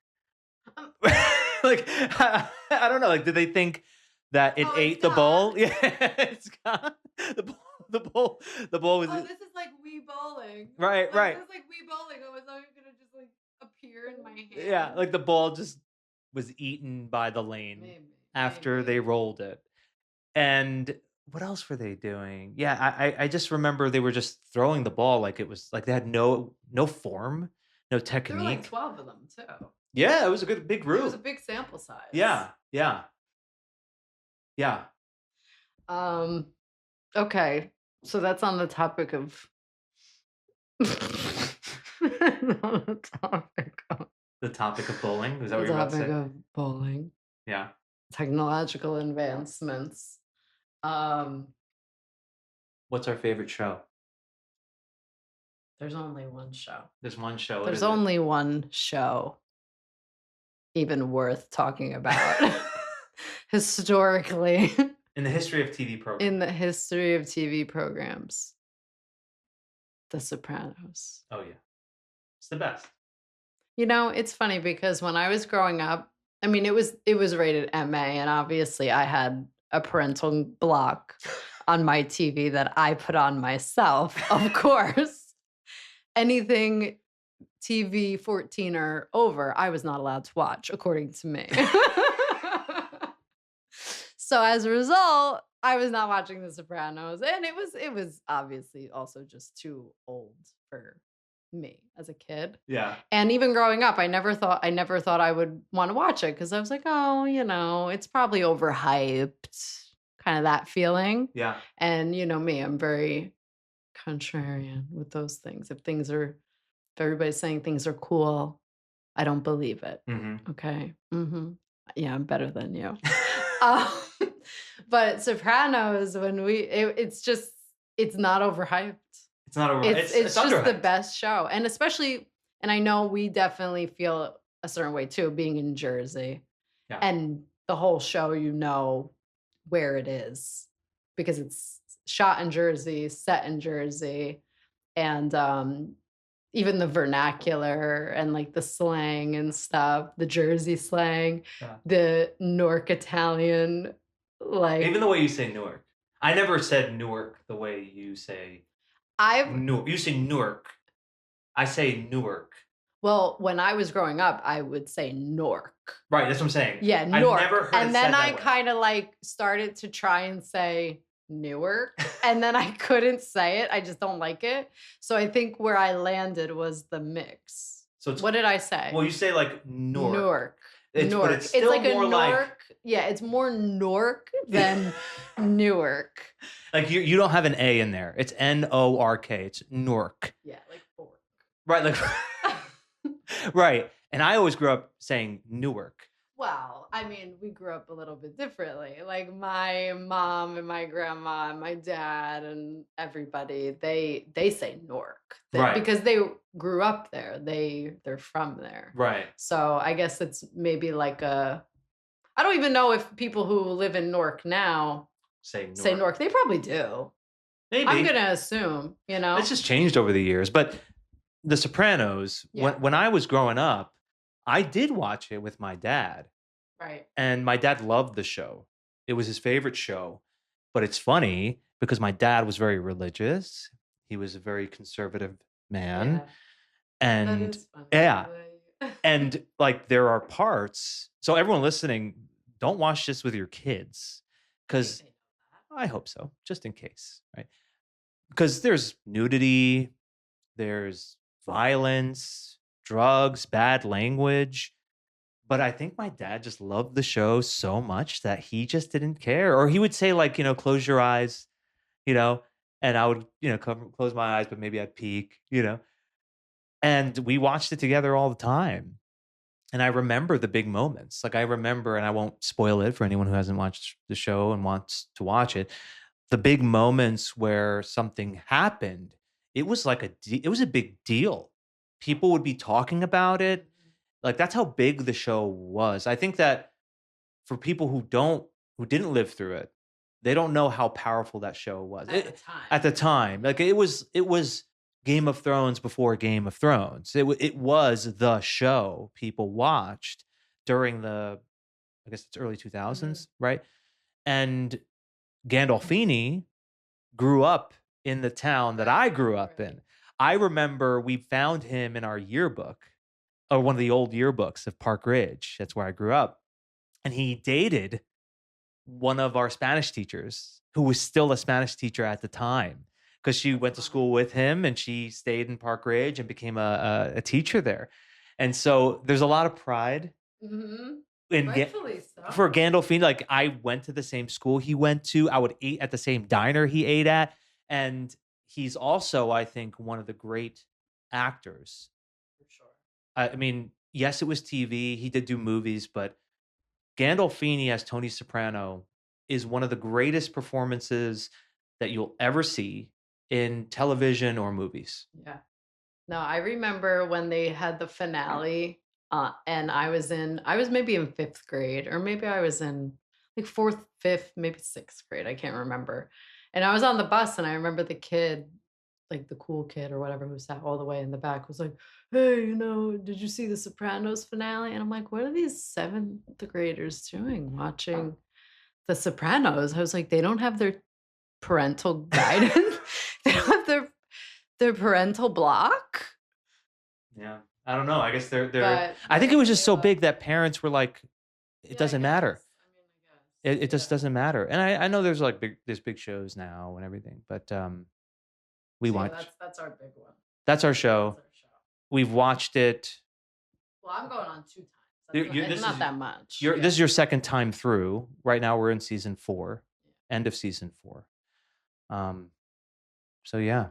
Like, I don't know. Like, did they think that it ate the ball? Yeah, it's gone. The ball was. Oh, this is like Wii bowling. Right. This is like Wii bowling. It was always gonna just like appear in my hand. Yeah, like the ball just was eaten by the lane after they rolled it. And what else were they doing? Yeah, I just remember they were just throwing the ball like it was like they had no form, no technique. There were like 12 of them too. Yeah, it was a good big group. It was a big sample size. Yeah. Okay, so that's on the topic of The topic of bowling? Is that what the you're about to topic say? of bowling, Yeah. technological advancements. What's our favorite show? There's only one show. There's one show. What There's is it? only one show even worth talking about historically In the history of TV programs. in the history of TV programs. The Sopranos. Oh yeah. It's the best. You know, it's funny because when I was growing up, I mean, it was rated MA, and obviously I had a parental block on my TV that I put on myself, of course. Anything TV 14 or over, I was not allowed to watch, according to me. So as a result, I was not watching The Sopranos, and it was obviously also just too old for me as a kid. Yeah. And even growing up, I never thought I would want to watch it because I was like, oh, it's probably overhyped, kind of that feeling. Yeah. And you know me, I'm very contrarian with those things. If everybody's saying things are cool, I don't believe it. Mm-hmm. Okay. Mm-hmm. Yeah, I'm better than you. But Sopranos, it's not overhyped. It's not over. It's just underhyped. the best show. And especially, and I know we definitely feel a certain way too, being in Jersey. Yeah. And the whole show, where it is because it's shot in Jersey, set in Jersey, and even the vernacular and like the slang and stuff, the Jersey slang, the Newark Italian, like even the way you say Newark. I never said Newark the way you say Newark. You say Newark. I say Newark. Well, when I was growing up, I would say Newark. Right, that's what I'm saying. Yeah, Newark. I've never heard and it then said I that way. kind of like started to try and say Newark, and then I couldn't say it. I just don't like it. So I think where I landed was the mix. So what did I say? Well, you say like Newark. Newark. Newark. But it's still like more a like Newark. Yeah, it's more Newark than Newark. Like you don't have an A in there. It's Nork. It's Newark. Yeah, like fork. Right, like right. And I always grew up saying Newark. Well, I mean, we grew up a little bit differently. Like my mom and my grandma and my dad and everybody, they say Newark Right. because they grew up there. They're from there. Right. So I guess it's maybe like I don't even know if people who live in Newark now Say say Newark. They probably do. Maybe. I'm gonna assume, It's just changed over the years. But The Sopranos, Yeah. when I was growing up, I did watch it with my dad. Right. And my dad loved the show. It was his favorite show. But it's funny because my dad was very religious. He was a very conservative man. Yeah. That And is funny. yeah. And like there are parts. So everyone listening, don't watch this with your kids. Because I hope so, just in case, right? Because there's nudity, there's violence, drugs, bad language. But I think my dad just loved the show so much that he just didn't care. Or he would say, like, close your eyes, you know, and I would, close my eyes, but maybe I'd peek, And we watched it together all the time. And I remember the big moments. Like I remember, and I won't spoil it for anyone who hasn't watched the show and wants to watch it. The big moments where something happened, it was like it was a big deal. People would be talking about it. Like that's how big the show was. I think that for people who didn't live through it, they don't know how powerful that show was at the time. Like it was Game of Thrones before Game of Thrones. It was the show people watched during I guess it's early 2000s, right? And Gandolfini grew up in the town that I grew up in. I remember we found him in our yearbook, or one of the old yearbooks of Park Ridge. That's where I grew up. And he dated one of our Spanish teachers who was still a Spanish teacher at the time because she went to school with him and she stayed in Park Ridge and became a teacher there. And so there's a lot of pride Rightfully so. for Gandolfini. Like I went to the same school he went to. I would eat at the same diner he ate at. And he's also, I think, one of the great actors. For sure. I mean, yes, it was TV. He did do movies, but Gandolfini as Tony Soprano is one of the greatest performances that you'll ever see in television or movies. Yeah. No, I remember when they had the finale, and I was maybe in 5th grade, or maybe I was in like 4th, 5th, maybe 6th grade. I can't remember. And I was on the bus, and I remember the kid, like the cool kid or whatever, who sat all the way in the back, was like, "Hey, did you see the Sopranos finale?" And I'm like, "What are these 7th graders doing watching the Sopranos?" I was like, "They don't have their parental guidance. They don't have their parental block." Yeah. I don't know. I guess they're But I think it was just so big that parents were like, it yeah, doesn't matter. I guess. It just doesn't matter. And I know there's like there's big shows now and everything, but we So watch. that's our big one. That's our show. That's our show. We've watched it. Well, I'm going on 2 times. This It's not is- that much. This is your second time through. Right now we're in season 4, end of season 4. So yeah,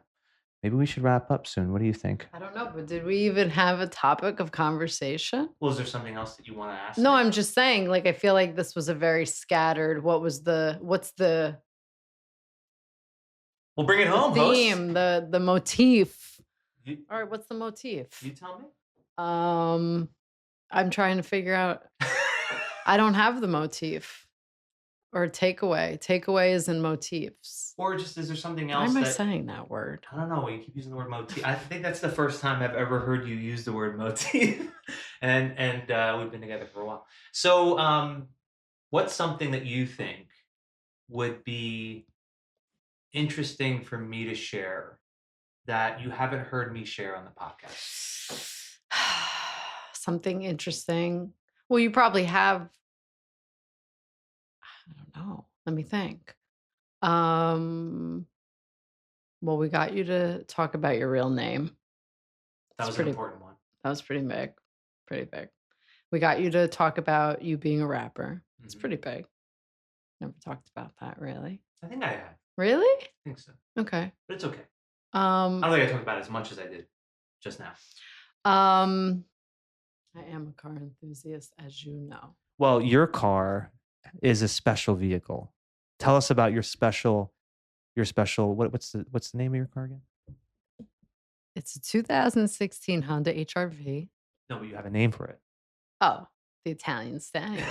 maybe we should wrap up soon. What do you think? I don't know, but did we even have a topic of conversation? Well, is there something else that you want to ask? No, I'm just saying, like, I feel like this was a very scattered, what's the We'll bring it home, theme, host. the motif. You, All right, what's the motif? you tell me. I'm trying to figure out. I don't have the motif or takeaway. Takeaway is in motifs. Or just is there something Why else? am I saying that word? I don't know. You keep using the word motif. I think that's the first time I've ever heard you use the word motif, and we've been together for a while. So, what's something that you think would be interesting for me to share that you haven't heard me share on the podcast? Something interesting. Well, you probably have. I don't know. Let me think. Well, we got you to talk about your real name. That was an important one. That was pretty big. Pretty big. We got you to talk about you being a rapper. It's pretty big. Never talked about that, really. I think I have. Really? I think so. Okay. But it's okay. I don't think I talked about it as much as I did just now. I am a car enthusiast, as you know. Well, your car is a special vehicle. Tell us about your special. What's the name of your car again? It's a 2016 Honda HR-V. No, but you have a name for it. Oh, the Italian Stallion.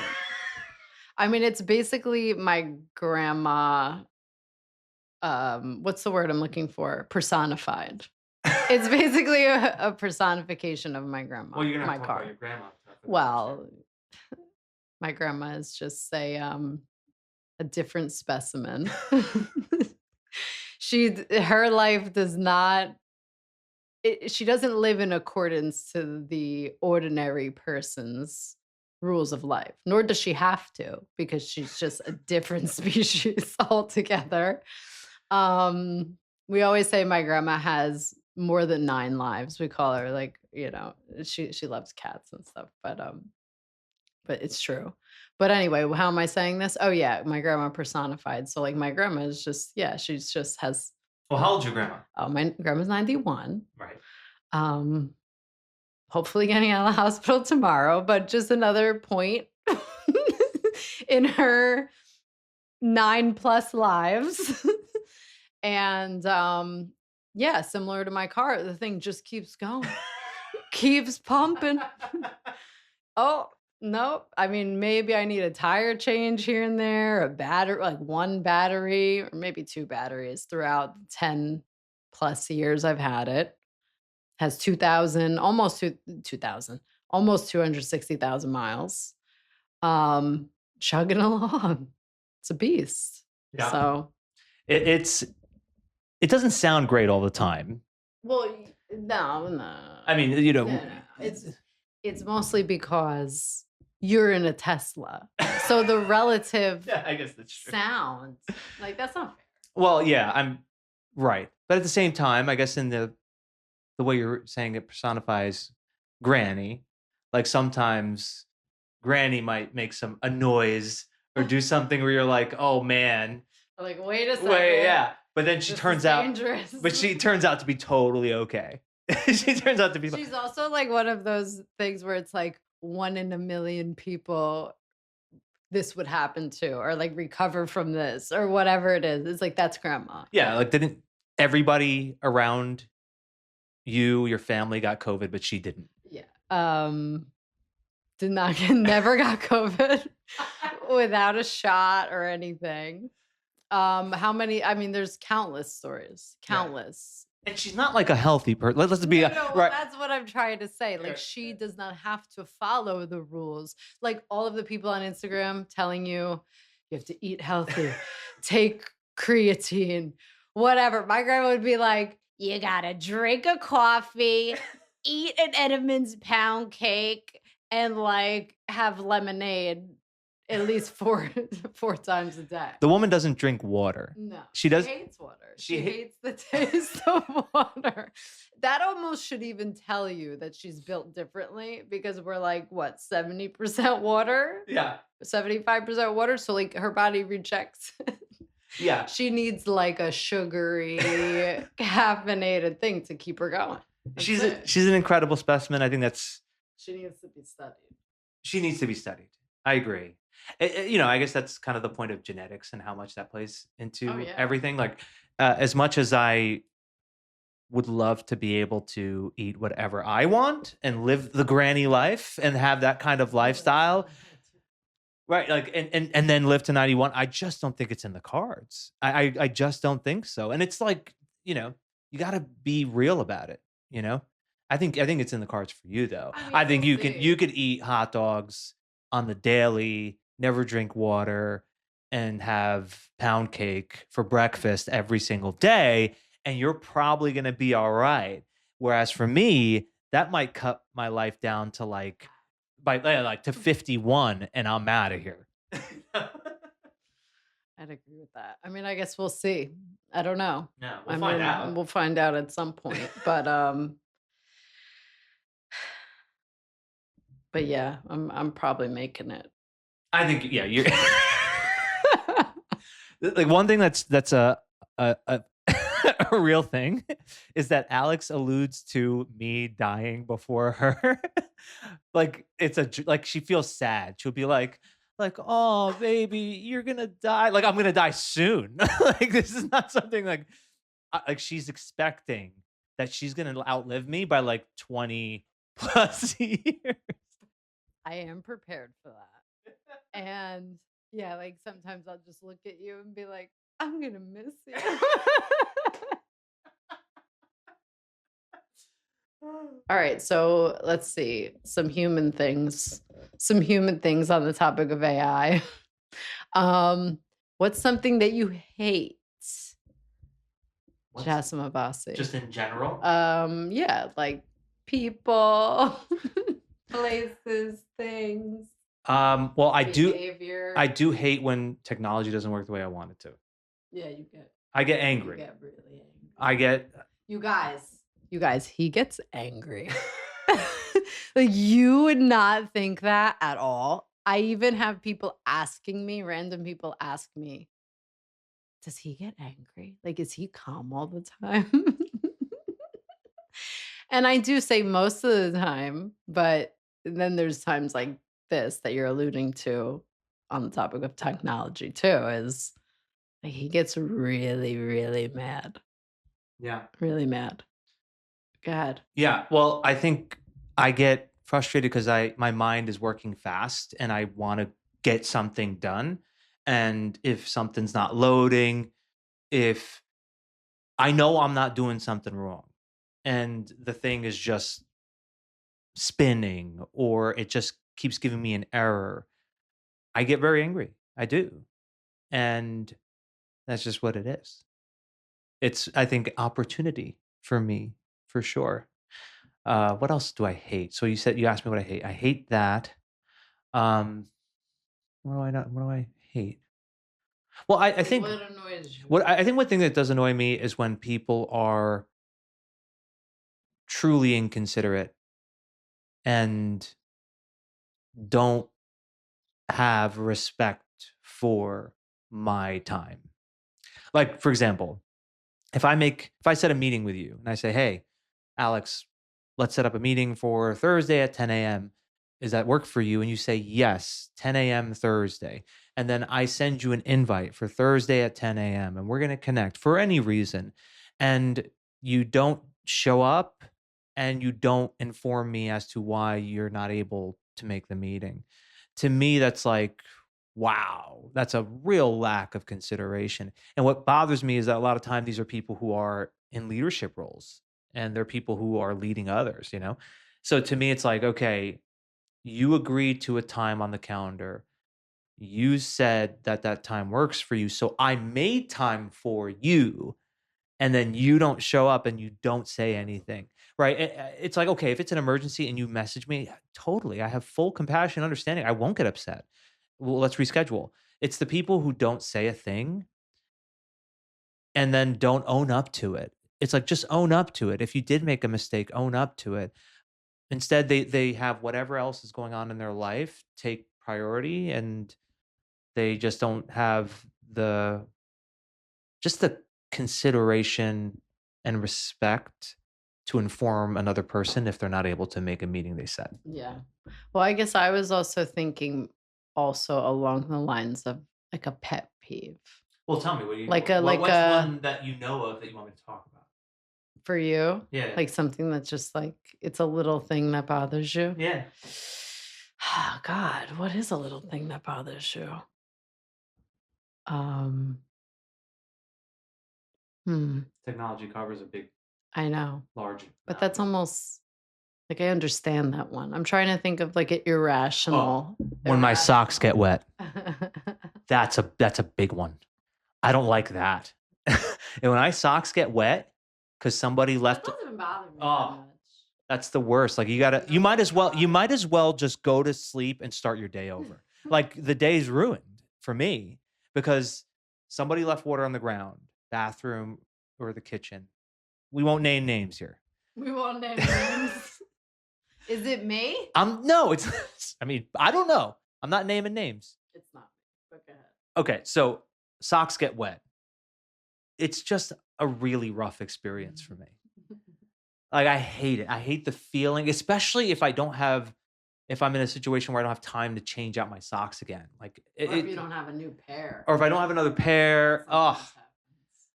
I mean, it's basically my grandma. What's the word I'm looking for? Personified. It's basically a personification of my grandma. Well, you're gonna my have to talk car. about your grandma. Well, my grandma is just a different specimen. Her life does not. She doesn't live in accordance to the ordinary person's rules of life, nor does she have to, because she's just a different species altogether. We always say my grandma has more than 9 lives. We call her like, she loves cats and stuff, but it's true. But anyway, how am I saying this? Oh yeah, my grandma personified. So like my grandma is just, she's just has. Well, how old's your grandma? Oh, my grandma's 91. Right. Hopefully getting out of the hospital tomorrow, but just another point in her 9+ lives. And similar to my car, the thing just keeps going, keeps pumping. Oh, no. I mean, maybe I need a tire change here and there, a battery, like one battery, or maybe 2 batteries throughout 10+ years I've had it. Has 2,000, almost 260,000 miles. Chugging along. It's a beast. Yeah. So it doesn't sound great all the time. Well, no. I mean, No. It's mostly because you're in a Tesla. So the relative yeah, I guess that's true. sound, like that's not fair. Well, yeah, I'm right. But at the same time, I guess in the way you're saying it personifies Granny, like sometimes Granny might make a noise or do something where you're like, oh man. Like, wait a second. Yeah. But then she turns out dangerous. But she turns out to be totally okay. She turns out to be. She's also like one of those things where it's like 1 in a million people this would happen to, or like recover from this, or whatever it is. It's like, that's grandma. Yeah, like didn't everybody around you, your family got COVID, but she didn't? Yeah. Never got COVID without a shot or anything. How many? I mean, there's countless stories. Countless. And she's not like a healthy person. Let's be No, right. That's what I'm trying to say. Like, she does not have to follow the rules. Like all of the people on Instagram telling you have to eat healthy, take creatine, whatever. My grandma would be like, you gotta drink a coffee, eat an Edmonds pound cake, and like have lemonade at least four times a day. The woman doesn't drink water. No, she does. She hates water. She hates the taste of water. That almost should even tell you that she's built differently, because we're like, what, 70% water? Yeah. 75% water. So like her body rejects it. Yeah. She needs like a sugary, caffeinated thing to keep her going. She's an incredible specimen. I think she needs to be studied. She needs to be studied. I agree. I guess that's kind of the point of genetics and how much that plays into everything. Like, as much as I would love to be able to eat whatever I want and live the granny life and have that kind of lifestyle, right? Like, and then live to 91. I just don't think it's in the cards. I just don't think so. And it's like, you got to be real about it. I think it's in the cards for you though. I think you could eat hot dogs on the daily, never drink water, and have pound cake for breakfast every single day, and you're probably going to be all right. Whereas for me, that might cut my life down to to 51, and I'm out of here. I'd agree with that. I mean, I guess we'll see. I don't know. No, find out. We'll find out at some point. But yeah, I'm probably making it. I think you're like one thing that's a a real thing is that Alex alludes to me dying before her. Like like she feels sad. She'll be like, oh baby, you're gonna die. Like I'm gonna die soon. Like this is not something like she's expecting that she's gonna outlive me by like 20 plus years. I am prepared for that. And yeah, like sometimes I'll just look at you and be like, I'm gonna miss you. All right, so let's see some human things. Some human things on the topic of AI. What's something that you hate? Jasmine Abbasi. Just in general? Yeah, like people, places, things. Well, behavior. I do hate when technology doesn't work the way I want it to. Yeah, you get. I get angry. You get really angry. I get. You guys, he gets angry. Like you would not think that at all. I even have people asking me, random people ask me, does he get angry? Like, is he calm all the time? And I do say most of the time, but then there's times like this that you're alluding to on the topic of technology too, is like he gets really, really mad. Yeah. Really mad. Go ahead. Yeah. Well, I think I get frustrated because my mind is working fast and I want to get something done. And if something's not loading, if I know I'm not doing something wrong and the thing is just spinning or it just keeps giving me an error, I get very angry. I do. And that's just what it is. It's, I think, opportunity for me, for sure. What else do I hate? So you asked me what I hate. I hate that. What do I not? What do I hate? Well, I think What annoys you? what I think one thing that does annoy me is when people are truly inconsiderate and don't have respect for my time. Like, for example, if I set a meeting with you and I say, hey, Alex, let's set up a meeting for Thursday at 10 a.m. Does that work for you? And you say, yes, 10 a.m. Thursday. And then I send you an invite for Thursday at 10 a.m. and we're going to connect for any reason. And you don't show up and you don't inform me as to why you're not able to make the meeting. To me, that's like, wow, that's a real lack of consideration. And what bothers me is that a lot of times these are people who are in leadership roles and they're people who are leading others, you know? So to me, it's like, okay, you agreed to a time on the calendar. You said that that time works for you. So I made time for you. And then you don't show up and you don't say anything, right? It's like, okay, if it's an emergency and you message me, totally. I have full compassion, understanding. I won't get upset. Well, let's reschedule. It's the people who don't say a thing and then don't own up to it. It's like, just own up to it. If you did make a mistake, own up to it. Instead, they have whatever else is going on in their life take priority, and they just don't have the consideration and respect to inform another person if they're not able to make a meeting they set. Yeah. Well, I guess I was also thinking also along the lines of like a pet peeve. Well, tell me, what do you Like what's one that you know of that you want me to talk about? For you? Yeah. Like something that's just like it's a little thing that bothers you? Yeah. Oh, God, what is a little thing that bothers you? Um, Technology covers a big, I know, large. but that's almost like I understand that one. I'm trying to think of like an irrational. When my socks get wet. That's a big one. I don't like that. And when my socks get wet because somebody left. That doesn't bother me that Oh, much. that's the worst. Like you might as well just go to sleep and start your day over. Like the day's ruined for me because somebody left water on the ground, bathroom or the kitchen. We won't name names here. We won't name names. Is it me? No, it's I mean, I don't know. I'm not naming names. It's not me. But go ahead. Okay, so socks get wet. it's just a really rough experience for me. Like, I hate it. I hate the feeling, especially if I'm in a situation where I don't have time to change out my socks again. Like, Or if you don't have a new pair. or if I don't have another pair. Sometimes happens.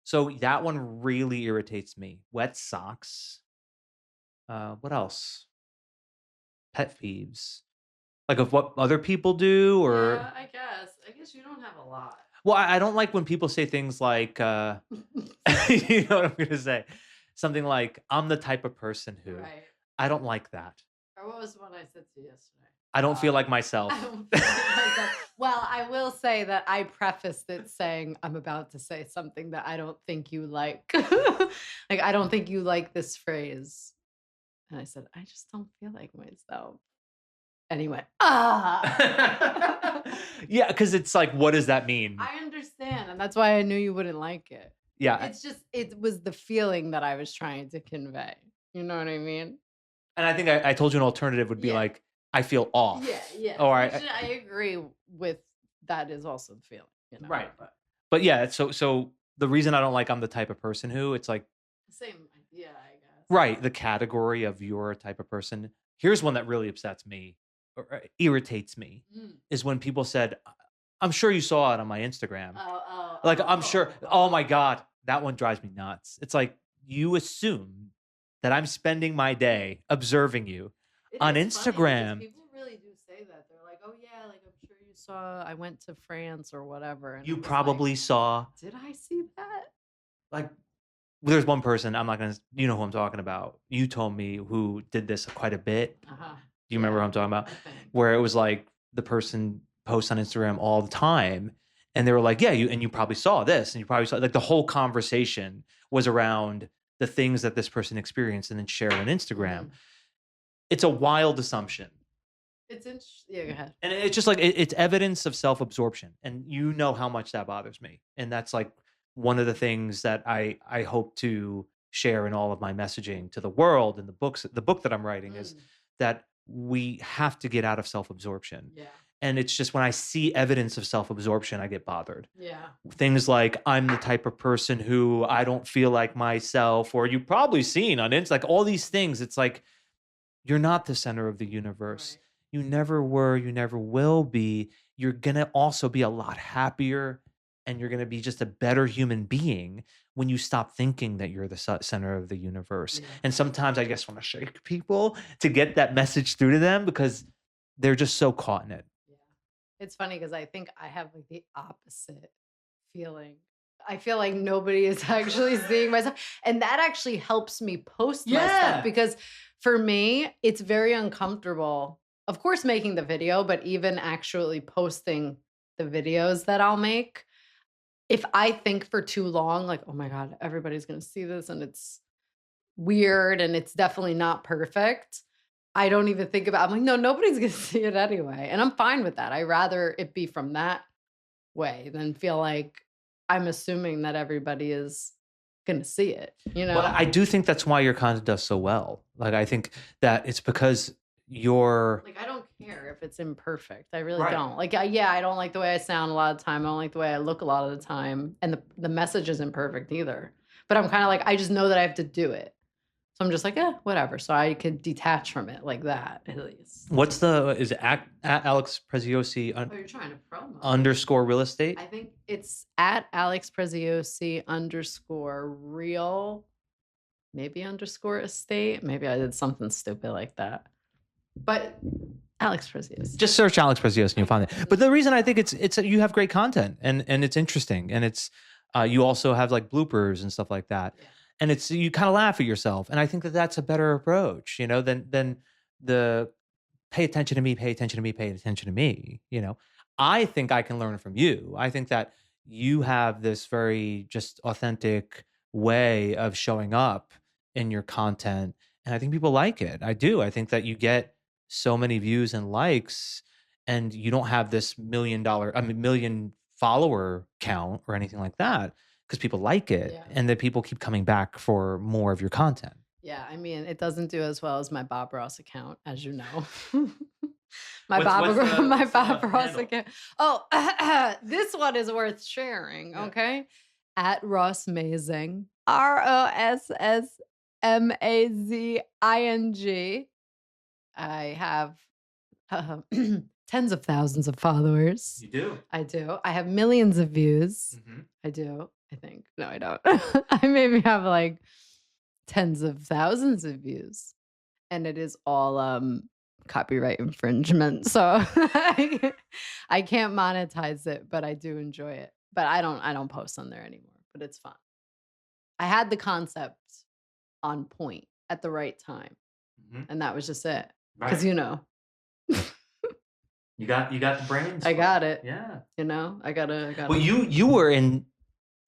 So that one really irritates me. Wet socks. What else? Pet peeves. Like, of what other people do, or Yeah, I guess you don't have a lot. well, I don't like when people say things like, you know what I'm gonna say? Something like, I'm the type of person who. Right. I don't like that. Or what was the one I said to you yesterday? I don't feel like myself. I don't feel like myself. Well, I will say that I prefaced it saying I'm about to say something that I don't think you like. Like, I don't think you like this phrase. And I said, I just don't feel like myself. And he went, Yeah, because it's like, what does that mean? I understand. And that's why I knew you wouldn't like it. Yeah. It's just, it was the feeling that I was trying to convey. You know what I mean? And I think I told you an alternative would be like, I feel off. Yeah. Or I agree with that is also the feeling. You know? Right. But yeah, so the reason I don't like I'm the type of person who, it's like, same idea, I guess. right, the category of you're a type of person. Here's one that really upsets me or irritates me is when people said, I'm sure you saw it on my Instagram. I'm sure. Oh my God, that one drives me nuts. It's like, you assume that I'm spending my day observing you on Instagram. People really do say that. They're like, oh yeah, like I'm sure you saw I went to France or whatever. And you probably saw. Did I see that? Like, there's one person, I'm not going to, you know who I'm talking about. You told me who did this quite a bit. Do you remember who I'm talking about? Where it was like the person posts on Instagram all the time. And they were like, yeah, you probably saw this. And you probably saw, like, the whole conversation was around the things that this person experienced and then shared on Instagram. It's a wild assumption. It's interesting. Yeah, go ahead. And it's just like, it's evidence of self-absorption. And you know how much that bothers me. And that's like one of the things that I hope to share in all of my messaging to the world and the book that I'm writing is that we have to get out of self-absorption. Yeah. And it's just when I see evidence of self-absorption, I get bothered. Yeah. Things like, I'm the type of person who I don't feel like myself, or you've probably seen on Insta, like all these things. It's like, you're not the center of the universe. Right. You never were, you never will be. You're going to also be a lot happier, and you're going to be just a better human being when you stop thinking that you're the center of the universe. Yeah. And sometimes I just want to shake people to get that message through to them because they're just so caught in it. Yeah. It's funny because I think I have like the opposite feeling. I feel like nobody is actually seeing myself. And that actually helps me post my stuff, because for me, it's very uncomfortable. Of course, making the video, but even actually posting the videos that I'll make. If I think for too long, like, oh my God, everybody's going to see this and it's weird and it's definitely not perfect, I don't even think about it. I'm like, no, nobody's going to see it anyway. And I'm fine with that. I rather it be from that way than feel like I'm assuming that everybody is going to see it, you know? But I do think that's why your content does so well. Like, I think that it's because you're like, I don't care if it's imperfect. I really don't. Like, yeah, I don't like the way I sound a lot of the time. I don't like the way I look a lot of the time. And the message isn't perfect either. But I'm kind of like, I just know that I have to do it. So I'm just like, whatever. So I could detach from it like that, at least. Is it at Alex Preziosi you're trying to promo. _ real estate? I think it's at Alex Preziosi _ real, maybe _ estate. Maybe I did something stupid like that. But Alex Preziosi. Just search Alex Preziosi and you'll find it. But the reason I think it's you have great content and it's interesting, and it's you also have like bloopers and stuff like that. Yeah. And it's, you kind of laugh at yourself. And I think that that's a better approach, you know, than the pay attention to me, pay attention to me, pay attention to me. You know, I think I can learn from you. I think that you have this very just authentic way of showing up in your content. And I think people like it. I do. I think that you get so many views and likes, and you don't have this million follower count or anything like that, because people like it, and that people keep coming back for more of your content. Yeah, I mean, it doesn't do as well as my Bob Ross account, as you know. my Bob Ross account. Oh, this one is worth sharing, okay? At Ross Mazing, ROSSMAZING. I have tens of thousands of followers. You do. I do. I have millions of views. Mm-hmm. I do. I think. No, I don't. I maybe have like tens of thousands of views, and it is all copyright infringement. So I can't monetize it, but I do enjoy it. But I don't post on there anymore. But it's fun. I had the concept on point at the right time, and that was just it. Because you got the brains. I got it. Yeah. I gotta. Well, you were in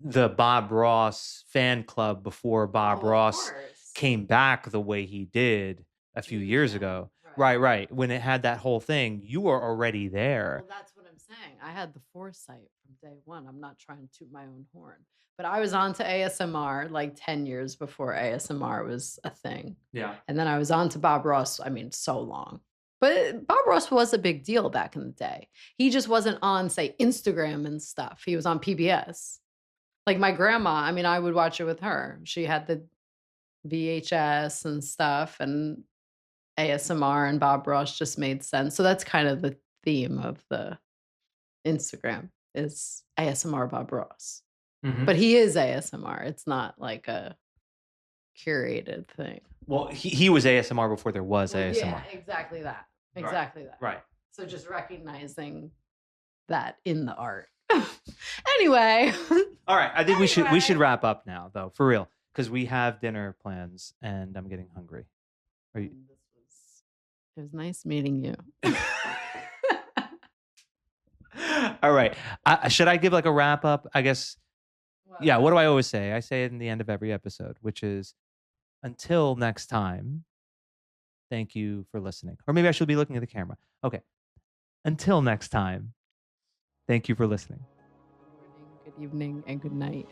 the Bob Ross fan club before Bob Ross came back the way he did a few years ago. Right. When it had that whole thing, you were already there. Well, that's what I'm saying. I had the foresight from day one. I'm not trying to toot my own horn, but I was on to ASMR like 10 years before ASMR was a thing. Yeah. And then I was on to Bob Ross. I mean, so long. But Bob Ross was a big deal back in the day. He just wasn't on, say, Instagram and stuff. He was on PBS. Like my grandma, I mean, I would watch it with her. She had the VHS and stuff, and ASMR and Bob Ross just made sense. So that's kind of the theme of the Instagram is ASMR Bob Ross. Mm-hmm. But he is ASMR. It's not like a curated thing. Well, he was ASMR before there was ASMR. Yeah, exactly that. Exactly that. Right. So just recognizing that in the art. Anyway. All right. I think we should wrap up now, though, for real, because we have dinner plans and I'm getting hungry. Are you? It was nice meeting you. All right. Should I give like a wrap up? I guess. Well, yeah. What do I always say? I say it in the end of every episode, which is, until next time, thank you for listening. Or maybe I should be looking at the camera. Okay. Until next time, thank you for listening. Good morning, good evening, and good night.